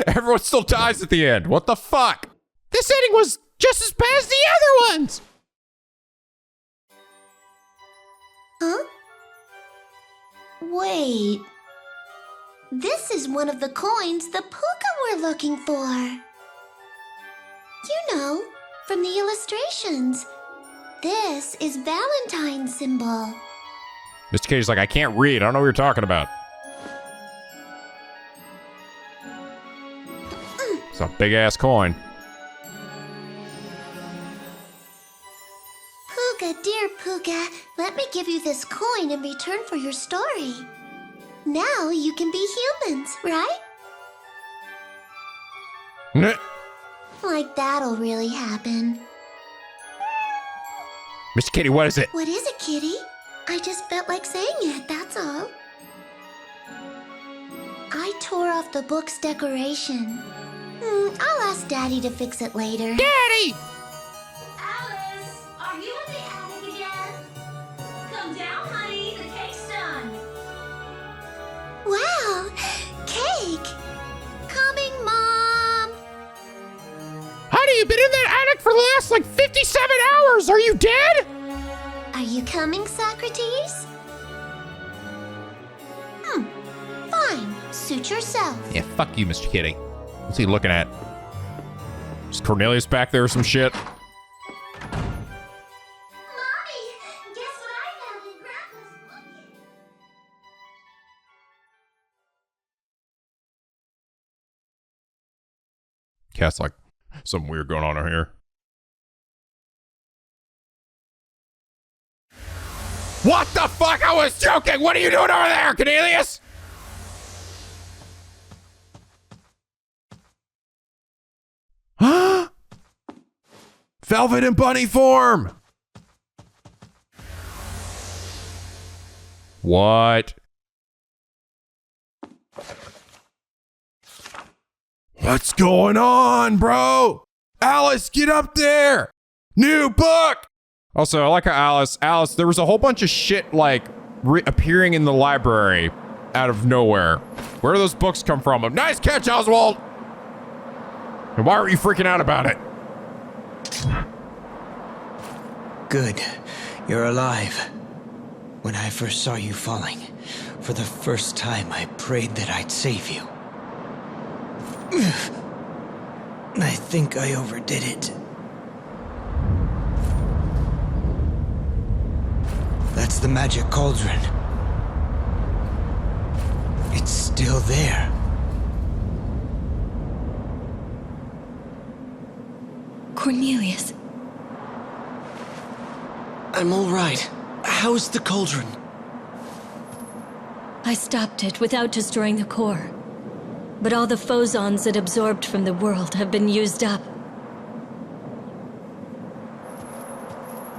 Everyone still dies at the end. What the fuck? This ending was just as bad as the other ones. Huh? Wait. This is one of the coins the puka were looking for. You know, from the illustrations. This is Valentine's symbol. Mr. Katie's like, I can't read. I don't know what you're talking about. It's a big ass coin. Puka, dear Puka, let me give you this coin in return for your story. Now you can be humans, right? Like that'll really happen. Mr. Katie, what is it? What is it, Kitty? I just felt like saying it, that's all. I tore off the book's decoration. I'll ask Daddy to fix it later. Daddy! Alice, are you in the attic again? Come down, honey. The cake's done. Wow! Cake! Coming, Mom! Honey, you've been in that attic for the last, 57 hours. Are you dead? Are you coming, Socrates? Fine. Suit yourself. Yeah, fuck you, Mr. Kitty. What's he looking at? Is Cornelius back there or some shit? Mommy! Guess what I found in Grandpa's bucket? Cat's like, something weird going on over here. What the fuck? I was joking! What are you doing over there, Cornelius? Velvet in bunny form! What? What's going on, bro? Alice, get up there! New book! Also, I like how Alice, there was a whole bunch of shit like appearing in the library out of nowhere. Where do those books come from? Nice catch, Oswald! And why are you freaking out about it? Good. You're alive. When I first saw you falling, for the first time I prayed that I'd save you. I think I overdid it. That's the magic cauldron. It's still there. Cornelius. I'm all right. How's the cauldron? I stopped it without destroying the core. But all the phosons it absorbed from the world have been used up.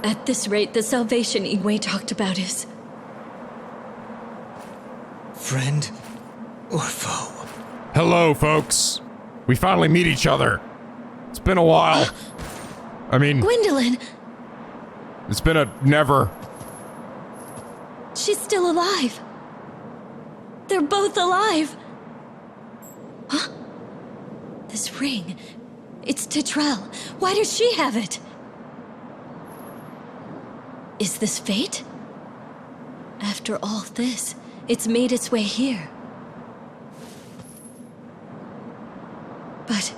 At this rate, the salvation Igwe talked about is... Friend or foe? Hello, folks. We finally meet each other. It's been a while. I mean... Gwendolyn! It's been a never. She's still alive. They're both alive. Huh? This ring. It's Titrell. Why does she have it? Is this fate? After all this, it's made its way here. But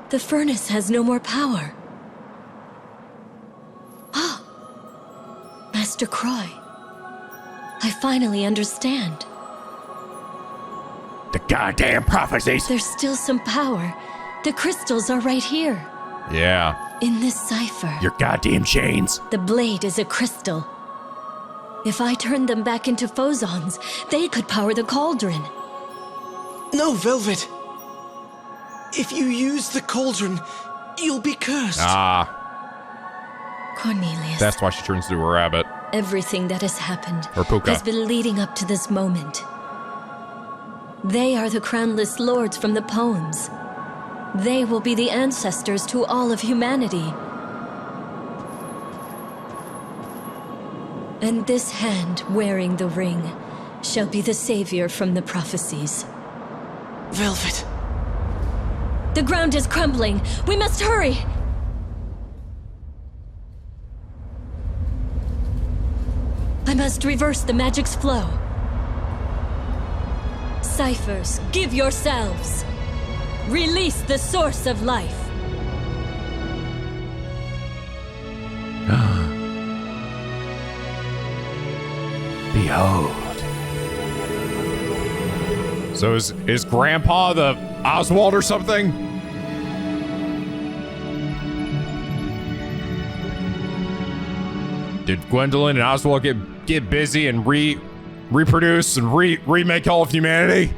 the furnace has no more power. Ah, Master Croy. I finally understand. The goddamn prophecies. There's still some power. The crystals are right here. Yeah. In this cipher. Your goddamn chains. The blade is a crystal. If I turned them back into phosons, they could power the cauldron. No, Velvet. If you use the cauldron, you'll be cursed. Ah. Cornelius. That's why she turns into a rabbit. Everything that has happened Or Puka. has been leading up to this moment. They are the crownless lords from the poems. They will be the ancestors to all of humanity. And this hand wearing the ring shall be the savior from the prophecies. Velvet. The ground is crumbling. We must hurry! I must reverse the magic's flow. Ciphers, give yourselves! Release the source of life! Behold. So is Grandpa the Oswald or something? Did Gwendolyn and Oswald get busy and reproduce and remake all of humanity?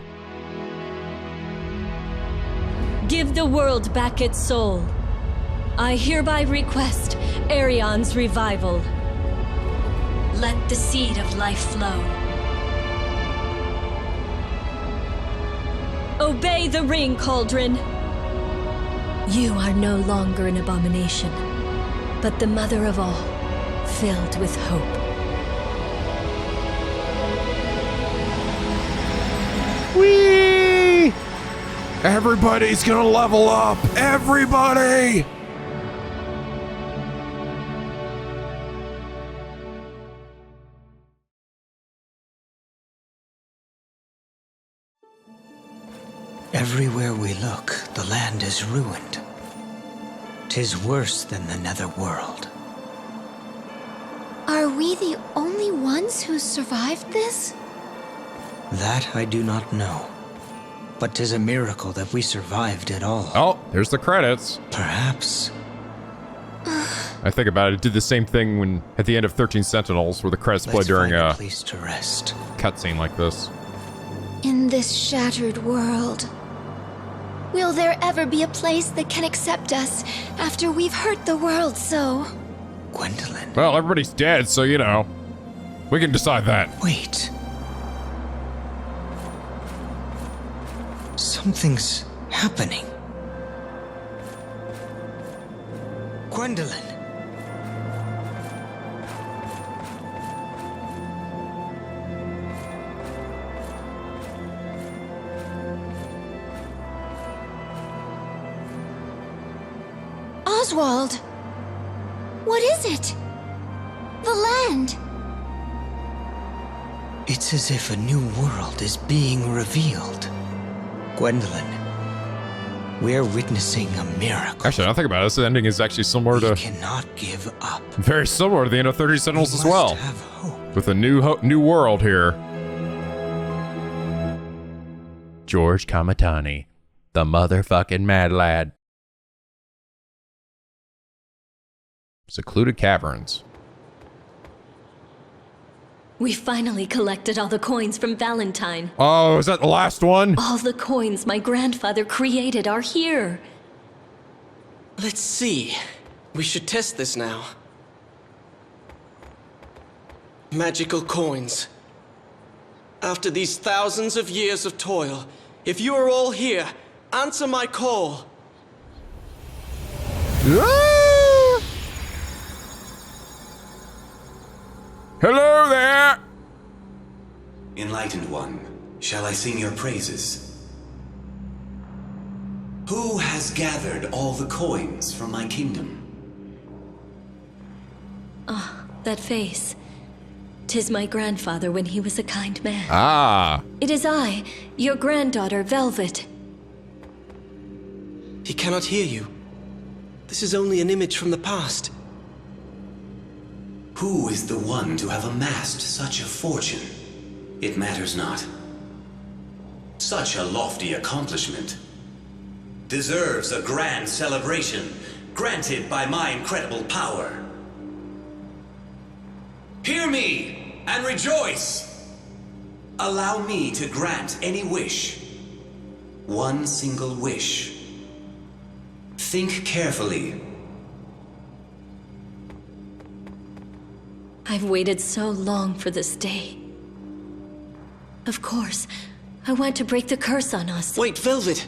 Give the world back its soul. I hereby request Erion's revival. Let the seed of life flow. Obey the ring, Cauldron. You are no longer an abomination, but the mother of all, filled with hope. Whee! Everybody's gonna level up! Everybody! Everywhere we look, the land is ruined. 'Tis worse than the netherworld. Are we the only ones who survived this? That I do not know. But 'tis a miracle that we survived at all. Oh, there's the credits. Perhaps. I think about it did the same thing when at the end of 13 Sentinels, where the credits play Let's during find a place to rest. cutscene like this. In this shattered world, Will there ever be a place that can accept us after we've hurt the world so? Gwendolyn. Well, everybody's dead, so you know. We can decide that. Wait. Something's happening. Gwendolyn. Oswald! What is it? The land! It's as if a new world is being revealed. Gwendolyn, we're witnessing a miracle. Actually, I don't think about it. This ending is actually similar We to, cannot give up. very similar to the end of 30 Sentinels We as must well. have hope. With a new world here. George Kamatani, the motherfucking mad lad. Secluded caverns. We finally collected all the coins from Valentine. Oh, is that the last one? All the coins my grandfather created are here. Let's see. We should test this now. Magical coins. After these thousands of years of toil, if you are all here, answer my call. Hello there! Enlightened one, shall I sing your praises? Who has gathered all the coins from my kingdom? That face. 'Tis my grandfather when he was a kind man. Ah. It is I, your granddaughter, Velvet. He cannot hear you. This is only an image from the past. Who is the one to have amassed such a fortune? It matters not. Such a lofty accomplishment deserves a grand celebration granted by my incredible power. Hear me and rejoice! Allow me to grant any wish. One single wish. Think carefully. I've waited so long for this day. Of course, I want to break the curse on us. Wait, Velvet!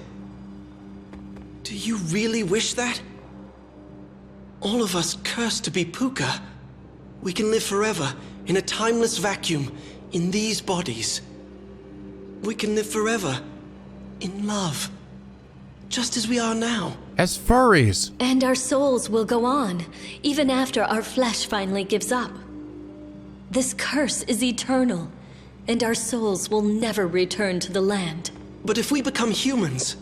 Do you really wish that? All of us cursed to be Puka. We can live forever in a timeless vacuum in these bodies. We can live forever in love, just as we are now. As furries. And our souls will go on, even after our flesh finally gives up. This curse is eternal, and our souls will never return to the land. But if we become humans,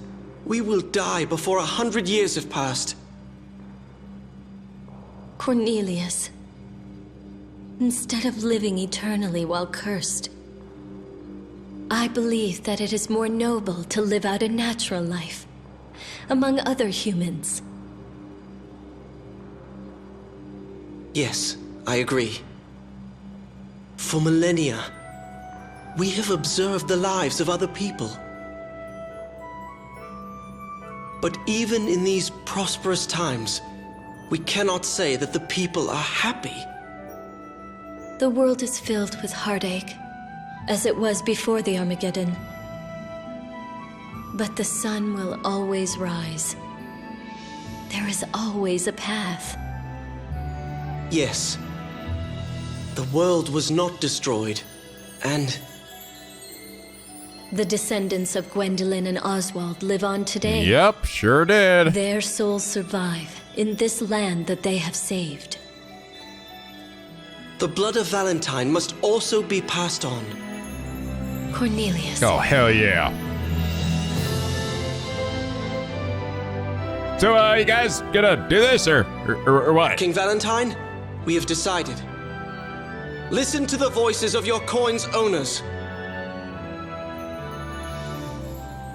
we will die before 100 years have passed. Cornelius, instead of living eternally while cursed, I believe that it is more noble to live out a natural life among other humans. Yes, I agree. For millennia, we have observed the lives of other people. But even in these prosperous times, we cannot say that the people are happy. The world is filled with heartache, as it was before the Armageddon. But the sun will always rise. There is always a path. Yes. The world was not destroyed, and The descendants of Gwendolyn and Oswald live on today. Yep, sure did. Their souls survive in this land that they have saved. the blood of Valentine must also be passed on. Cornelius. Oh, hell yeah. So, you guys gonna do this or what? King Valentine, we have decided. Listen to the voices of your coin's owners.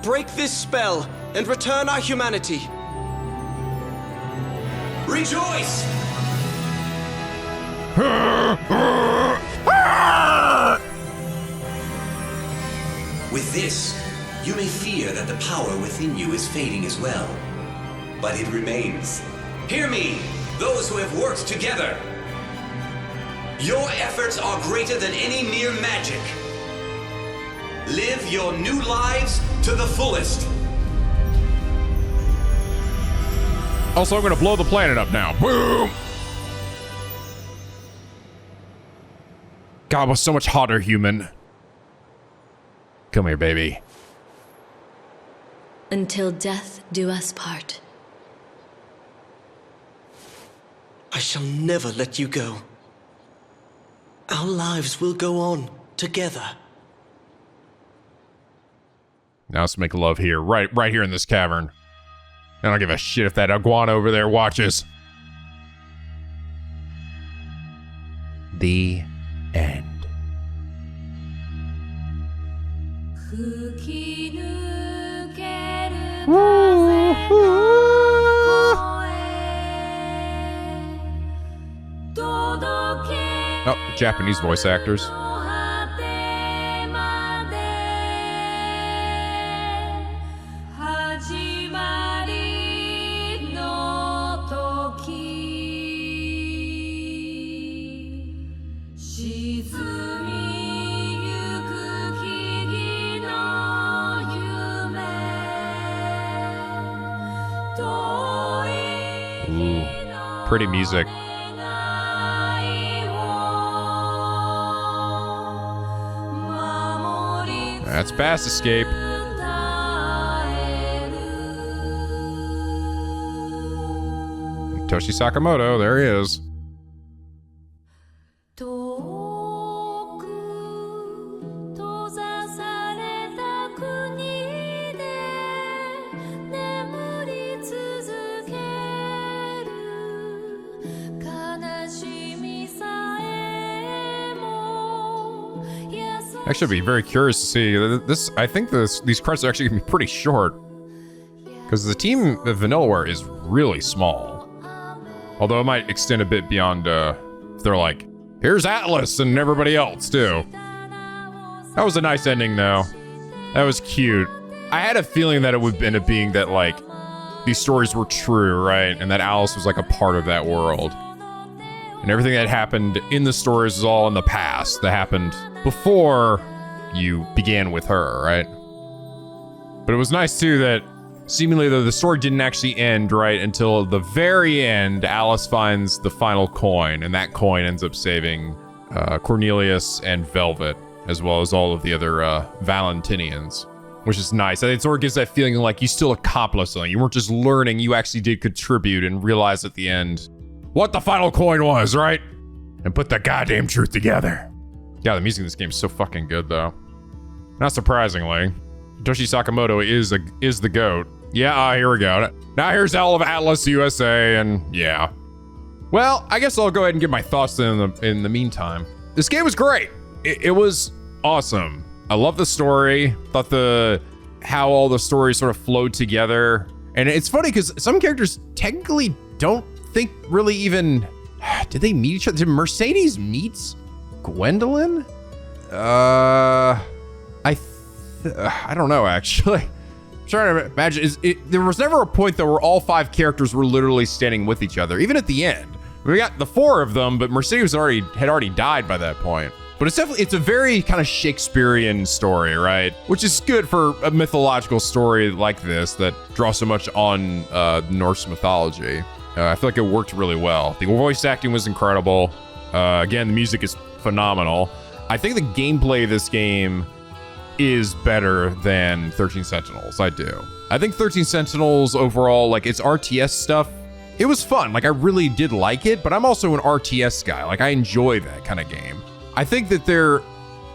Break this spell and return our humanity. Rejoice! With this, You may fear that the power within you is fading as well, but it remains. Hear me, those who have worked together. Your efforts are greater than any mere magic. Live your new lives to the fullest. Also, I'm gonna blow the planet up now. Boom! God, was so much hotter, human. Come here, baby. Until death do us part. I shall never let you go. Our lives will go on together. Now let's make love here, right here in this cavern. I don't give a shit if that iguana over there watches. The end. Oh, Japanese voice actors. Ooh, pretty music. That's Fast Escape. Toshi Sakamoto, there he is. Actually, I'd be very curious to see this. I think these credits are actually gonna be pretty short because the team of Vanillaware is really small. Although it might extend a bit beyond. If they're like, here's Atlas and everybody else too. That was a nice ending, though. That was cute. I had a feeling that it would end up being that like these stories were true, right, and that Alice was like a part of that world. And everything that happened in the stories is all in the past. That happened before you began with her, right? But it was nice, too, that seemingly though the story didn't actually end, right, until the very end, Alice finds the final coin, and that coin ends up saving Cornelius and Velvet, as well as all of the other Valentinians, which is nice. It sort of gives that feeling like you still accomplished something. You weren't just learning, you actually did contribute and realize at the end what the final coin was, right? And put the goddamn truth together. Yeah, the music in this game is so fucking good, though. Not surprisingly, Toshi Sakamoto is the GOAT. Yeah, here we go. Now here's all of Atlas USA, and yeah. Well, I guess I'll go ahead and give my thoughts in the meantime. This game was great. It was awesome. I love the story. Thought how all the stories sort of flowed together. And it's funny because some characters technically don't think really even, did they meet each other? Did Mercedes meet Gwendolyn? I don't know, actually. I'm trying to imagine. There was never a point though where all 5 characters were literally standing with each other, even at the end. We got the 4 of them, but Mercedes had already died by that point. But it's a very kind of Shakespearean story, right? Which is good for a mythological story like this that draws so much on Norse mythology. I feel like it worked really well. The voice acting was incredible. Again, the music is phenomenal. I think the gameplay of this game is better than 13 Sentinels. I do. I think 13 Sentinels overall, like its RTS stuff, it was fun. Like I really did like it, but I'm also an RTS guy. Like I enjoy that kind of game. I think that they're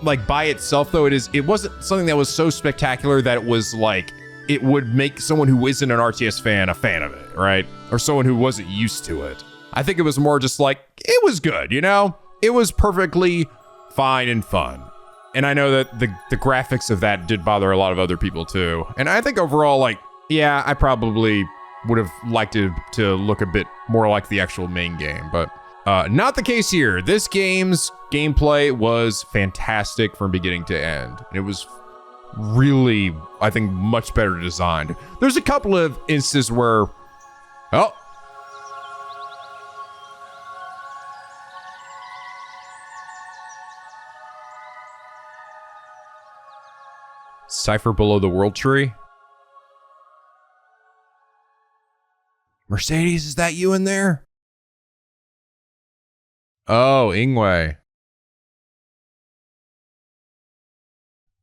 like by itself though, it wasn't something that was so spectacular that it was like it would make someone who isn't an RTS fan a fan of it, right? Or someone who wasn't used to it. I think it was more just like, it was good, you know? It was perfectly fine and fun. And I know that the graphics of that did bother a lot of other people too. And I think overall, like, yeah, I probably would have liked it to look a bit more like the actual main game, but not the case here. This game's gameplay was fantastic from beginning to end. It was really, I think, much better designed. There's a couple of instances where, oh. Cipher below the world tree. Mercedes, is that you in there? Oh, Ingwe.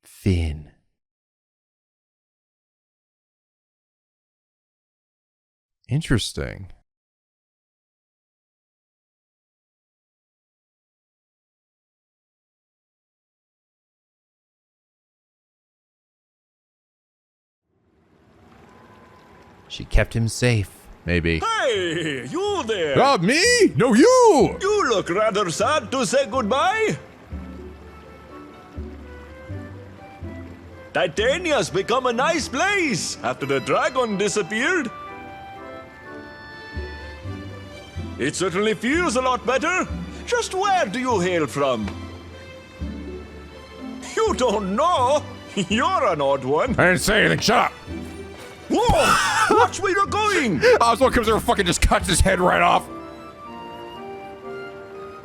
Finn. Interesting. She kept him safe, maybe. Hey, you there! Me? No, you! You look rather sad to say goodbye. Titania's become a nice place after the dragon disappeared. It certainly feels a lot better. Just where do you hail from? You don't know? You're an odd one. I didn't say anything, shut up! Whoa! Watch where you're going! Oswald comes over and fucking just cuts his head right off.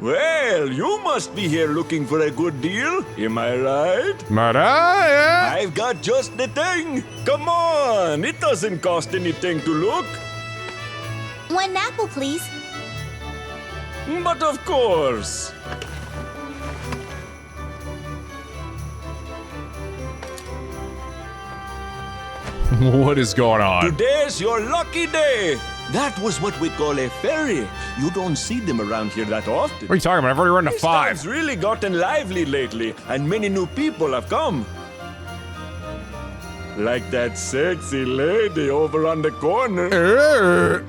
Well, you must be here looking for a good deal, am I right? Yeah. I've got just the thing. Come on, it doesn't cost anything to look. 1 apple, please. But of course. What is going on? Today's your lucky day. That was what we call a fairy. You don't see them around here that often. What are you talking about? I've already run to This 5. town's really gotten lively lately, and many new people have come. Like that sexy lady over on the corner.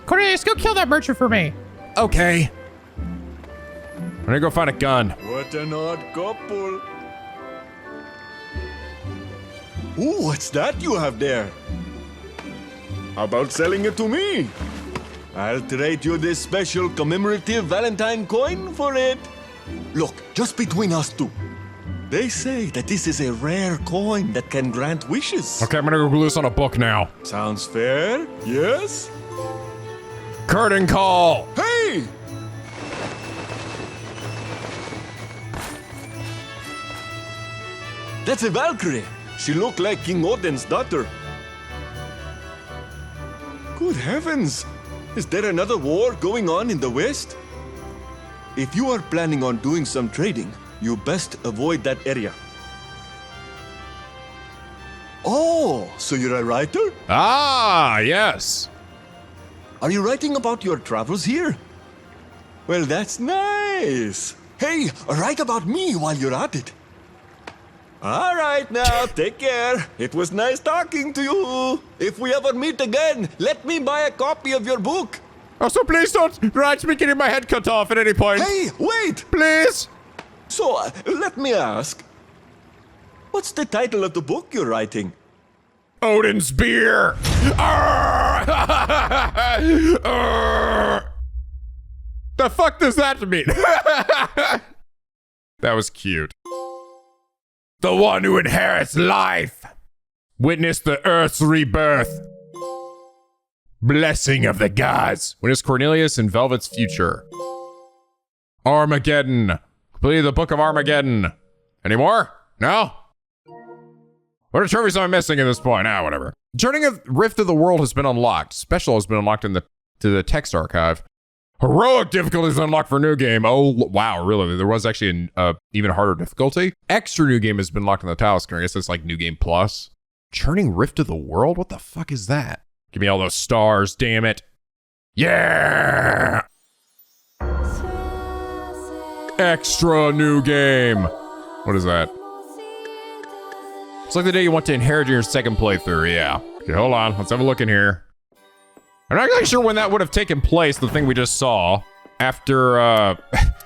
Cornelius, go kill that merchant for me. Okay. I'm gonna go find a gun. What an odd couple. Ooh, what's that you have there? How about selling it to me? I'll trade you this special commemorative Valentine coin for it. Look, just between us two. They say that this is a rare coin that can grant wishes. Okay, I'm gonna go glue this on a book now. Sounds fair, yes? Curtain call! Hey! That's a Valkyrie. She looked like King Odin's daughter. Good heavens! Is there another war going on in the West? If you are planning on doing some trading, you best avoid that area. Oh, so you're a writer? Ah, yes. Are you writing about your travels here? Well, that's nice. Hey, write about me while you're at it. All right now, take care. It was nice talking to you. If we ever meet again, let me buy a copy of your book. Oh, so please don't write me getting my head cut off at any point. Hey, wait! Please? So, let me ask. What's the title of the book you're writing? Odin Sphere! The fuck does that mean? That was cute. The one who inherits life. Witness the Earth's rebirth. Blessing of the gods. Witness Cornelius and Velvet's future. Armageddon. Completed the book of Armageddon. Any more? No? What trophies am I missing at this point? Whatever. Journey of Rift of the World has been unlocked. Special has been unlocked to the text archive. Heroic difficulty is unlocked for new game. Oh, wow, really? There was actually an even harder difficulty. Extra new game has been locked in the tile screen. I guess it's like new game plus. Churning Rift of the World? What the fuck is that? Give me all those stars, damn it. Yeah! Extra new game. What is that? It's like the day you want to inherit your second playthrough, yeah. Okay, hold on, let's have a look in here. I'm not really sure when that would have taken place, the thing we just saw. After,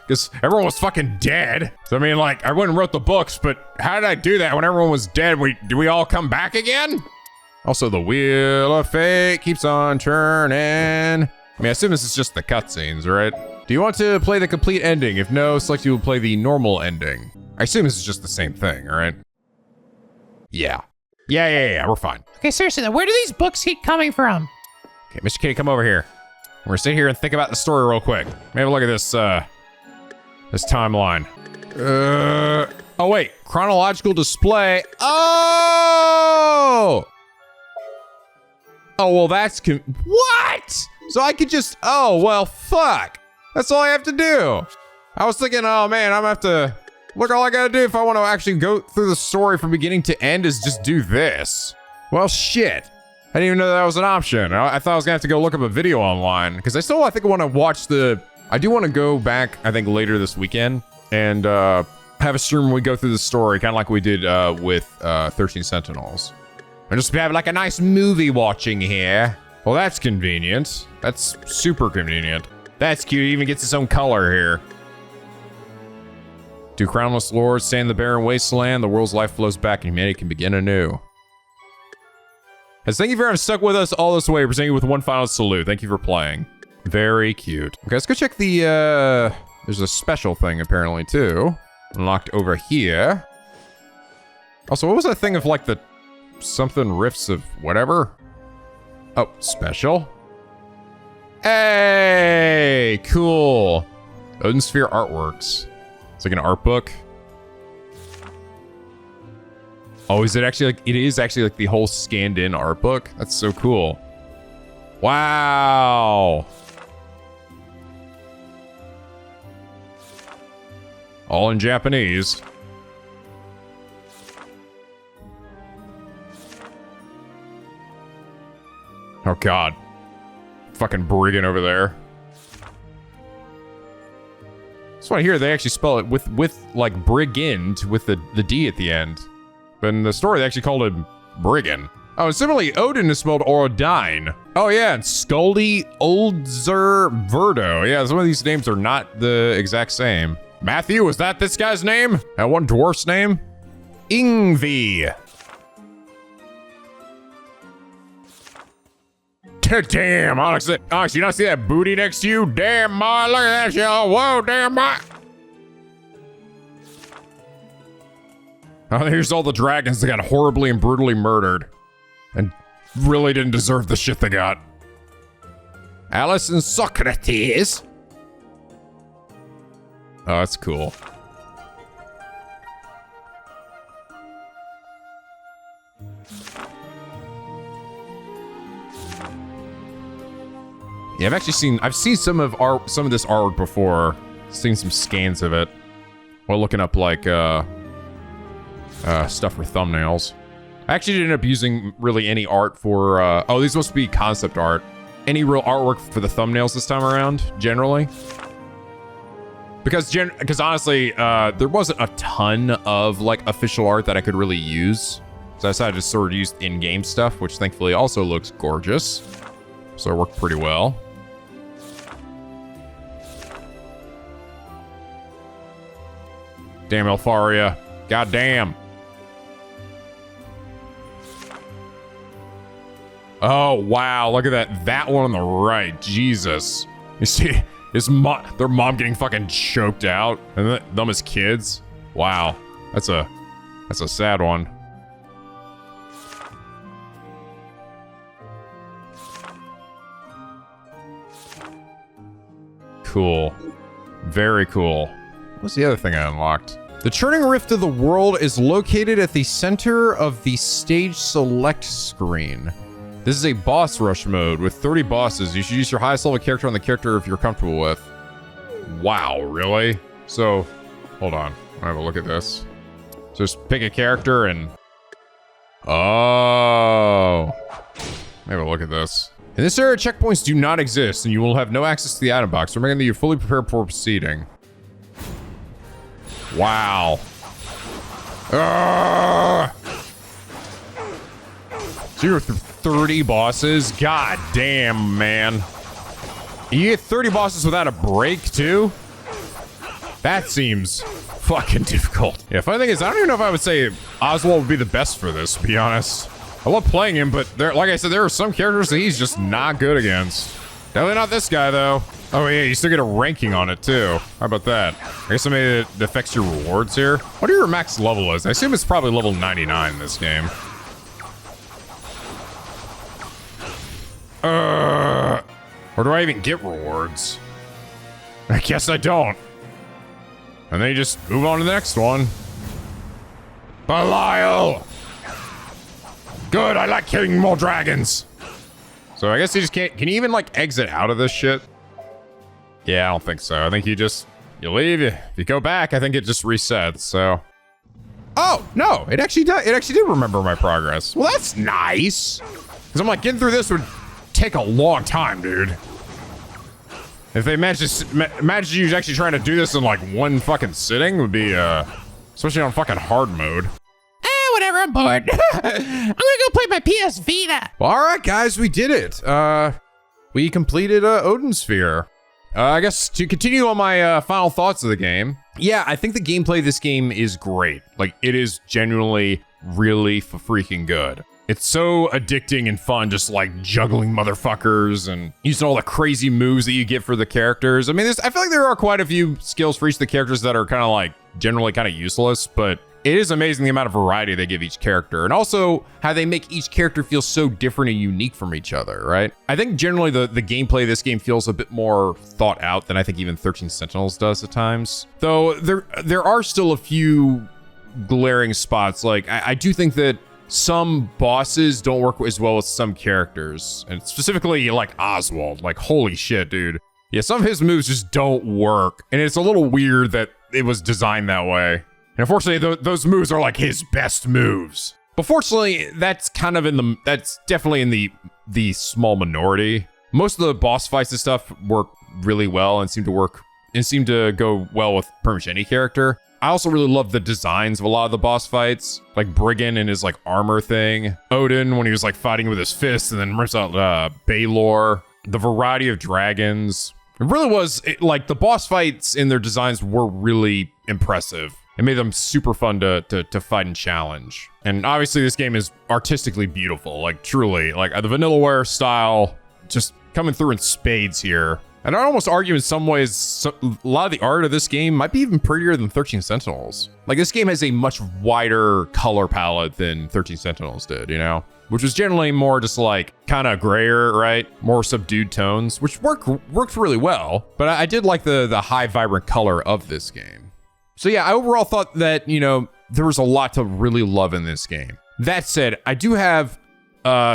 because everyone was fucking dead. So I mean, like, I went and wrote the books, but how did I do that when everyone was dead? Did we all come back again? Also, the Wheel of Fate keeps on turning. I mean, I assume this is just the cutscenes, right? Do you want to play the complete ending? If no, select you will play the normal ending. I assume this is just the same thing, all right? Yeah. Yeah, we're fine. Okay, seriously, though, where do these books keep coming from? Okay, Mr. Kitty, come over here. We're gonna sit here and think about the story real quick. Let me have a look at this, this timeline. Oh wait, chronological display. Oh! Oh, well, that's what? So I could just, oh, well, fuck. That's all I have to do. I was thinking, oh man, I'm gonna have to, look, all I gotta do if I want to actually go through the story from beginning to end is just do this. Well, shit. I didn't even know that was an option. I thought I was gonna have to go look up a video online because I think I want to watch I do want to go back, I think later this weekend and have a stream where we go through the story, kind of like we did with 13 Sentinels. And just have like a nice movie watching here. Well, that's convenient. That's super convenient. That's cute, it even gets its own color here. To crownless lords, stand in the barren wasteland, the world's life flows back and humanity can begin anew. As thank you for having stuck with us all this way, presenting you with one final salute. Thank you for playing. Very cute. Okay, let's go check the, there's a special thing apparently too. Unlocked over here. Also, what was that thing of like the something rifts of whatever? Oh, special. Hey, cool. Odin Sphere artworks. It's like an art book. Oh, is it actually like, it is actually like the whole scanned in art book? That's so cool. Wow. All in Japanese. Oh God. Fucking brigand over there. That's what I hear. They actually spell it with like brigand with the D at the end. But in the story, they actually called him brigand. Oh, and similarly, Odin is spelled Orodine. Oh yeah, and Skuldi Oldzer Verdo. Yeah, some of these names are not the exact same. Matthew, was that this guy's name? That one dwarf's name? Ingvi. Damn, Alex, you not see that booty next to you? Damn, Ma, look at that shit. Whoa, damn, Ma. Oh, here's all the dragons that got horribly and brutally murdered. And really didn't deserve the shit they got. Alice and Socrates. Oh, that's cool. Yeah, I've seen some of this art before. Seen some scans of it. While looking up like stuff for thumbnails. I actually didn't end up using really any art for oh, these supposed to be concept art. Any real artwork for the thumbnails this time around, generally. Because honestly, there wasn't a ton of like official art that I could really use. So I decided to sort of use in-game stuff, which thankfully also looks gorgeous. So it worked pretty well. Damn Elfaria. God damn. Oh, wow. Look at that. That one on the right. Jesus. You see, their mom getting fucking choked out. And them as kids. Wow. That's a sad one. Cool. Very cool. What's the other thing I unlocked? The Churning Rift of the World is located at the center of the stage select screen. This is a boss rush mode with 30 bosses. You should use your highest level character on the character if you're comfortable with. Wow, really? So, hold on. I'll have a look at this. Just pick a character and... Oh. Have a look at this. In this area, checkpoints do not exist, and you will have no access to the item box, remembering that you're fully prepared for proceeding. Wow. So you're through 30 bosses? God damn, man. You get 30 bosses without a break, too? That seems fucking difficult. Yeah, funny thing is, I don't even know if I would say Oswald would be the best for this, to be honest. I love playing him, but like I said, there are some characters that he's just not good against. Definitely not this guy, though. Oh yeah, you still get a ranking on it too. How about that? I guess maybe it affects your rewards here. What are your max level is? I assume it's probably level 99 in this game. Or do I even get rewards? I guess I don't. And then you just move on to the next one. Belial! Good, I like killing more dragons. So I guess you just can't, can you even like exit out of this shit? Yeah, I don't think so. I think you leave, if you go back, I think it just resets, so. Oh, no, it actually did remember my progress. Well, that's nice. Cause I'm like, getting through this would take a long time, dude. If they imagine you actually trying to do this in like one fucking sitting would be, especially on fucking hard mode. Whatever, I'm bored. I'm gonna go play my PS Vita. Well, all right, guys, we did it. We completed Odin Sphere. I guess to continue on my final thoughts of the game. Yeah, I think the gameplay of this game is great. Like, it is genuinely really freaking good. It's so addicting and fun, just like juggling motherfuckers and using all the crazy moves that you get for the characters. I mean, I feel like there are quite a few skills for each of the characters that are kind of like generally kind of useless, but it is amazing the amount of variety they give each character, and also how they make each character feel so different and unique from each other, right? I think generally the gameplay of this game feels a bit more thought out than I think even 13 Sentinels does at times. Though there are still a few glaring spots. Like, I do think that some bosses don't work as well with some characters, and specifically like Oswald. Like, holy shit, dude. Yeah, some of his moves just don't work, and it's a little weird that it was designed that way. And unfortunately, those moves are like his best moves. But fortunately, that's kind of that's definitely in the small minority. Most of the boss fights and stuff work really well and seem to go well with pretty much any character. I also really love the designs of a lot of the boss fights, like Brigand and his like armor thing, Odin when he was like fighting with his fists, and then rips out Balor, the variety of dragons. It really was like the boss fights in their designs were really impressive. It made them super fun to fight and challenge. And obviously this game is artistically beautiful, like truly, like the Vanillaware style just coming through in spades here. And I'd almost argue in some ways, a lot of the art of this game might be even prettier than 13 Sentinels. Like, this game has a much wider color palette than 13 Sentinels did, you know? Which was generally more just like kind of grayer, right? More subdued tones, which worked really well. But I did like the high vibrant color of this game. So yeah, I overall thought that, you know, there was a lot to really love in this game. That said, I do have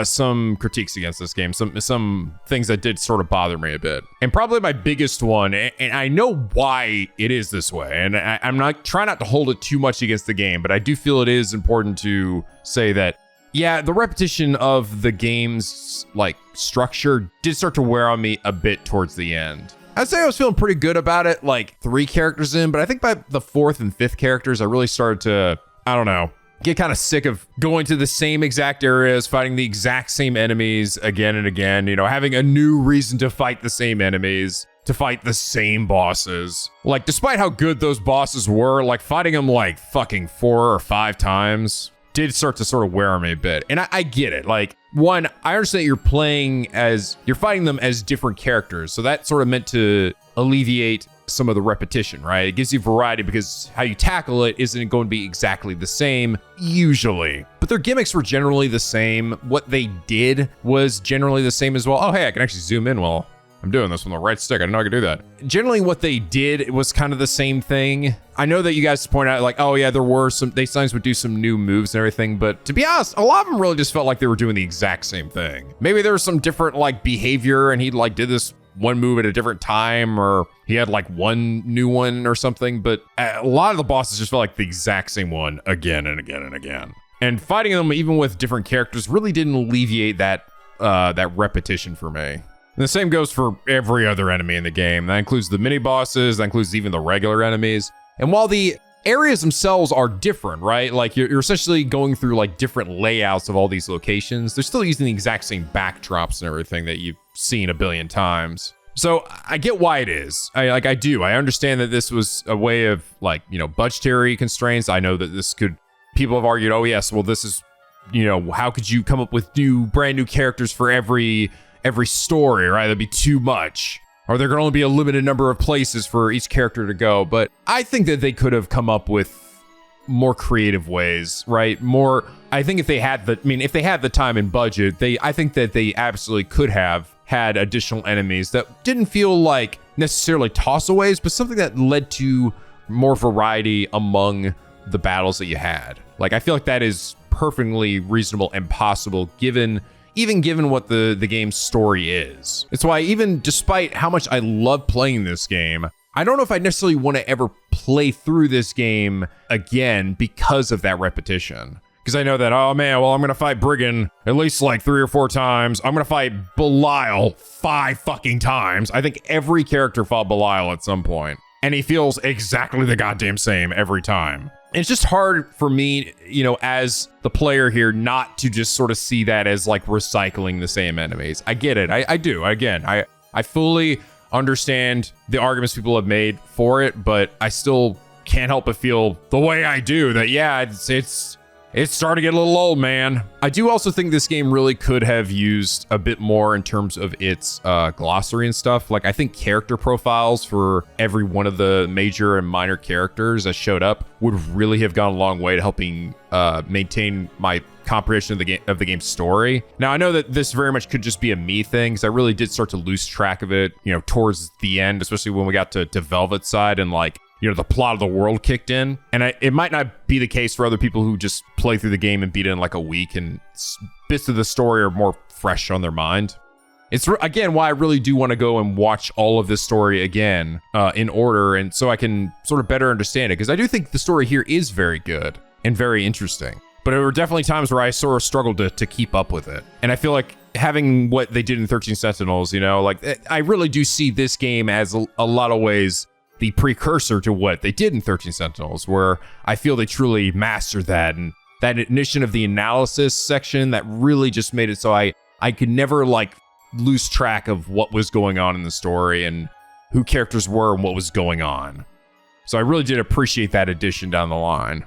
some critiques against this game, some things that did sort of bother me a bit. And probably my biggest one, and I know why it is this way, and I'm not trying not to hold it too much against the game, but I do feel it is important to say that, yeah, the repetition of the game's like structure did start to wear on me a bit towards the end. I'd say I was feeling pretty good about it, like 3 characters in, but I think by the 4th and 5th characters, I really started to, I don't know, get kind of sick of going to the same exact areas, fighting the exact same enemies again and again, you know, having a new reason to fight the same enemies, to fight the same bosses. Like, despite how good those bosses were, like fighting them like fucking 4 or 5 times did start to sort of wear on me a bit. And I get it. Like, one, I understand that you're fighting them as different characters. So that sort of meant to alleviate some of the repetition, right? It gives you variety because how you tackle it isn't going to be exactly the same, usually. But their gimmicks were generally the same. What they did was generally the same as well. Oh, hey, I can actually zoom in while I'm doing this with the right stick. I didn't know I could do that. Generally, what they did was kind of the same thing. I know that you guys point out, like, oh yeah, they sometimes would do some new moves and everything, but to be honest, a lot of them really just felt like they were doing the exact same thing. Maybe there was some different, like, behavior, and he, like, did this one move at a different time, or he had like one new one or something, but a lot of the bosses just felt like the exact same one again and again and again. And fighting them, even with different characters, really didn't alleviate that repetition for me. And the same goes for every other enemy in the game. That includes the mini bosses, that includes even the regular enemies. And while the areas themselves are different, right? Like you're essentially going through like different layouts of all these locations. They're still using the exact same backdrops and everything that you've seen a billion times. So I get why it is. I understand that this was a way of, like, you know, budgetary constraints. I know that people have argued, oh yes, well this is, you know, how could you come up with brand new characters for every story, right? That'd be too much. or there can only be a limited number of places for each character to go. But I think that they could have come up with more creative ways, right? I think if they had the time and budget, I think that they absolutely could have had additional enemies that didn't feel like necessarily tossaways, but something that led to more variety among the battles that you had. Like, I feel like that is perfectly reasonable and possible given what the game's story is. It's why, even despite how much I love playing this game, I don't know if I necessarily want to ever play through this game again because of that repetition. Because I know that, oh man, well, I'm going to fight Brigand at least like 3 or 4 times. I'm going to fight Belial 5 fucking times. I think every character fought Belial at some point, and he feels exactly the goddamn same every time. It's just hard for me, as the player here, not to just sort of see that as like recycling the same enemies. I get it. I do. Again, I fully understand the arguments people have made for it, but I still can't help but feel the way I do that, yeah, it's starting to get a little old, man. I do also think this game really could have used a bit more in terms of its glossary and stuff. Like, I think character profiles for every one of the major and minor characters that showed up would really have gone a long way to helping maintain my comprehension of the game's story. Now, I know that this very much could just be a me thing, because I really did start to lose track of it, towards the end, especially when we got to Velvet's side and like, the plot of the world kicked in. And it might not be the case for other people who just play through the game and beat it in like a week, and bits of the story are more fresh on their mind. It's, again, why I really do want to go and watch all of this story again in order, and so I can sort of better understand it, because I do think the story here is very good and very interesting. But there were definitely times where I sort of struggled to keep up with it. And I feel like having what they did in 13 Sentinels, I really do see this game as a lot of ways the precursor to what they did in 13 Sentinels, where I feel they truly mastered that. And that addition of the analysis section that really just made it so I could never like lose track of what was going on in the story and who characters were and what was going on. So I really did appreciate that addition down the line.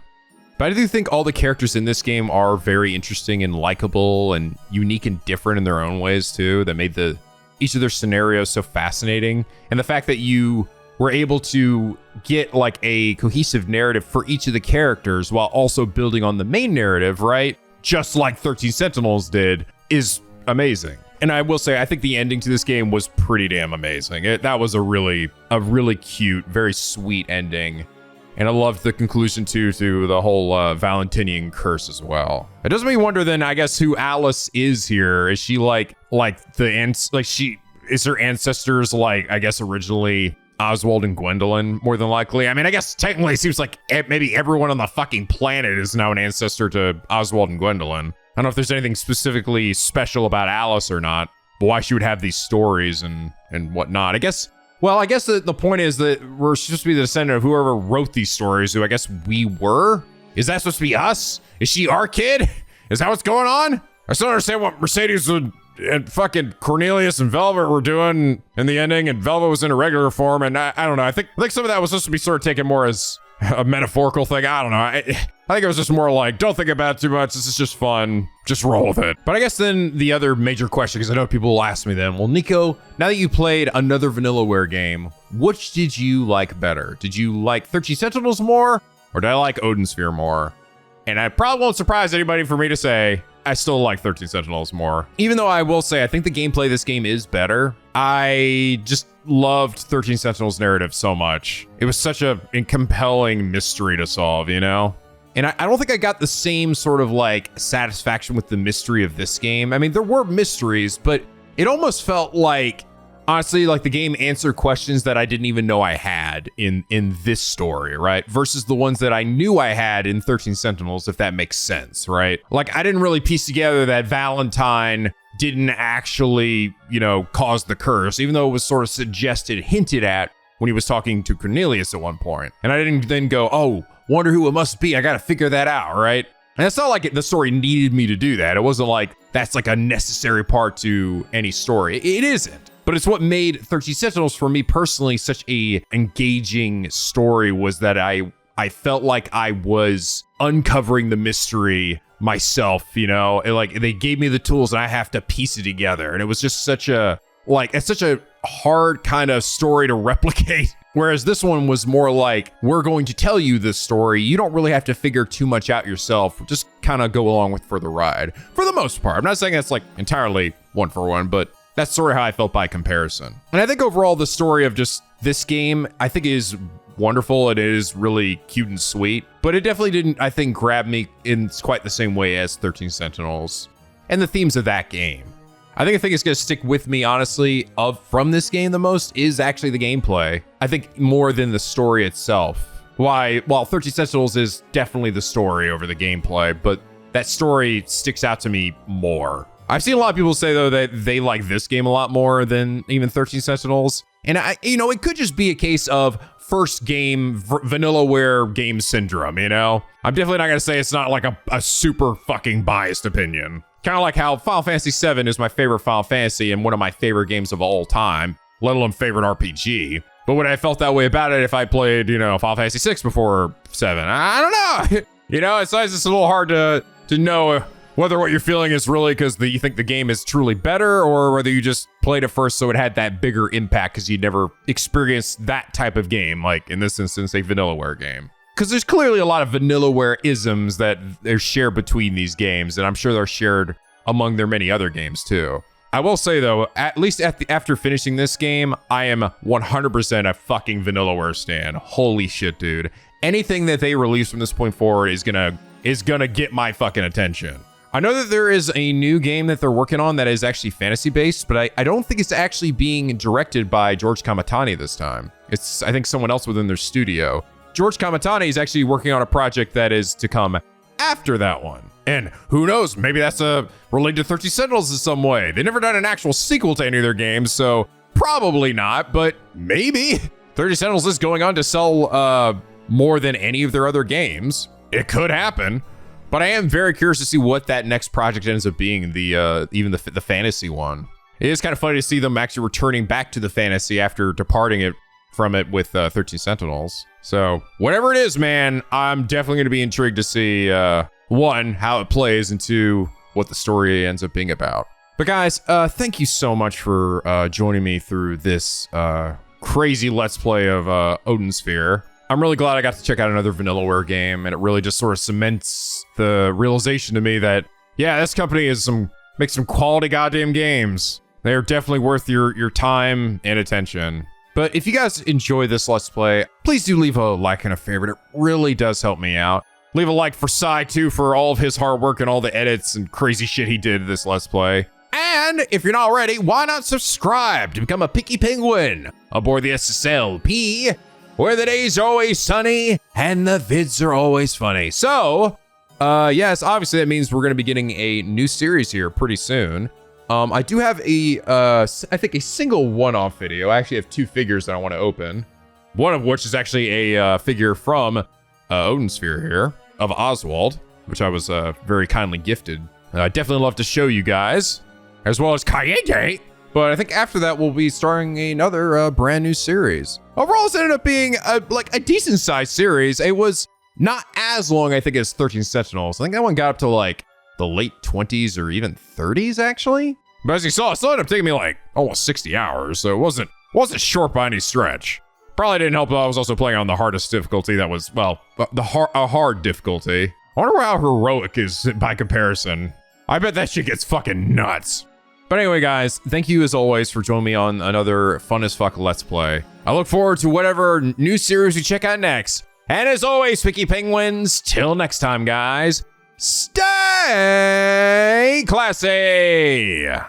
But I do think all the characters in this game are very interesting and likable and unique and different in their own ways too, that made each of their scenarios so fascinating. And the fact that you were able to get like a cohesive narrative for each of the characters while also building on the main narrative, right? Just like 13 Sentinels did, is amazing. And I will say, I think the ending to this game was pretty damn amazing. That was a really cute, very sweet ending. And I loved the conclusion to the whole Valentinian curse as well. It does make me wonder then, I guess, who Alice is here. Is she is her ancestors like, I guess, originally Oswald and Gwendolyn, more than likely? I mean, I guess technically it seems like maybe everyone on the fucking planet is now an ancestor to Oswald and Gwendolyn. I don't know if there's anything specifically special about Alice or not, but why she would have these stories and whatnot. I guess the point is that we're supposed to be the descendant of whoever wrote these stories, who I guess we were? Is that supposed to be us? Is she our kid? Is that what's going on? I still don't understand what Mercedes and fucking Cornelius and Velvet were doing in the ending, and Velvet was in a regular form, and I don't know. I think some of that was supposed to be sort of taken more as a metaphorical thing. I don't know. I think it was just more like, don't think about it too much. This is just fun. Just roll with it. But I guess then the other major question, because I know people will ask me then, well, Nico, now that you played another Vanillaware game, which did you like better? Did you like 13 Sentinels more, or did I like Odin Sphere more? And I probably won't surprise anybody for me to say I still like 13 Sentinels more. Even though I will say I think the gameplay of this game is better. I just loved 13 Sentinels narrative so much. It was such a compelling mystery to solve, And I don't think I got the same sort of like satisfaction with the mystery of this game. I mean, there were mysteries, but it almost felt like, honestly, like the game answered questions that I didn't even know I had in this story, right? Versus the ones that I knew I had in 13 Sentinels, if that makes sense, right? Like, I didn't really piece together that Valentine didn't actually, cause the curse, even though it was sort of hinted at when he was talking to Cornelius at one point. And I didn't then go, oh, wonder who it must be. I got to figure that out, right? And it's not like the story needed me to do that. It wasn't like that's like a necessary part to any story. It isn't. But it's what made 13 Sentinels for me personally such a engaging story, was that I felt like I was uncovering the mystery myself, Like, they gave me the tools and I have to piece it together. And it was just it's such a hard kind of story to replicate. Whereas this one was more like, we're going to tell you this story. You don't really have to figure too much out yourself. Just kind of go along for the ride. For the most part. I'm not saying that's like entirely one for one, but that's sort of how I felt by comparison. And I think overall the story of just this game, I think is wonderful. It is really cute and sweet, but it definitely didn't, I think, grab me in quite the same way as 13 Sentinels and the themes of that game. I think the thing that's going to stick with me, honestly, from this game the most is actually the gameplay. I think more than the story itself. While 13 Sentinels is definitely the story over the gameplay, but that story sticks out to me more. I've seen a lot of people say, though, that they like this game a lot more than even 13 Sentinels. And, it could just be a case of first game Vanillaware game syndrome, I'm definitely not going to say it's not like a super fucking biased opinion. Kind of like how Final Fantasy VII is my favorite Final Fantasy and one of my favorite games of all time, let alone favorite RPG. But would I felt that way about it if I played, Final Fantasy VI before 7? I don't know. It's just a little hard to know whether what you're feeling is really because you think the game is truly better, or whether you just played it first so it had that bigger impact because you'd never experienced that type of game, like in this instance, a Vanillaware game. Because there's clearly a lot of Vanillaware isms that they're shared between these games, and I'm sure they're shared among their many other games too. I will say though, at least after finishing this game, I am 100% a fucking Vanillaware stan. Holy shit, dude. Anything that they release from this point forward is gonna get my fucking attention. I know that there is a new game that they're working on that is actually fantasy based, but I don't think it's actually being directed by George Kamatani this time. It's, I think, someone else within their studio. George Kamatani is actually working on a project that is to come after that one. And who knows, maybe that's related to 13 Sentinels in some way. They've never done an actual sequel to any of their games, so probably not, but maybe. 13 Sentinels is going on to sell more than any of their other games. It could happen. But I am very curious to see what that next project ends up being, even the fantasy one. It is kind of funny to see them actually returning back to the fantasy after departing from it with 13 Sentinels. So whatever it is, man, I'm definitely going to be intrigued to see, one, how it plays, and two, what the story ends up being about. But guys, thank you so much for joining me through this crazy Let's Play of Odin Sphere. I'm really glad I got to check out another Vanillaware game, and it really just sort of cements the realization to me that, yeah, this company makes some quality goddamn games. They are definitely worth your time and attention. But if you guys enjoy this Let's Play, please do leave a like and a favorite. It really does help me out. Leave a like for Sai, too, for all of his hard work and all the edits and crazy shit he did this Let's Play. And if you're not already, why not subscribe to become a picky penguin aboard the SSLP, where the days are always sunny and the vids are always funny. So, yes, obviously that means we're going to be getting a new series here pretty soon. I do have I think a single one-off video. I actually have two figures that I want to open. One of which is actually a figure from Odin Sphere here of Oswald, which I was very kindly gifted. I'd definitely love to show you guys, as well as Kayete. But I think after that, we'll be starting another brand new series. Overall, it's ended up being a decent sized series. It was not as long, I think, as 13 Sentinels. I think that one got up to like the late 20s or even 30s, actually. But as you saw, it still ended up taking me like almost 60 hours. So it wasn't short by any stretch. Probably didn't help that I was also playing on the hardest difficulty. That was, well, a hard difficulty. I wonder how heroic is by comparison. I bet that shit gets fucking nuts. But anyway, guys, thank you as always for joining me on another fun as fuck Let's Play. I look forward to whatever new series we check out next. And as always, Picky Penguins, till next time, guys, stay classy!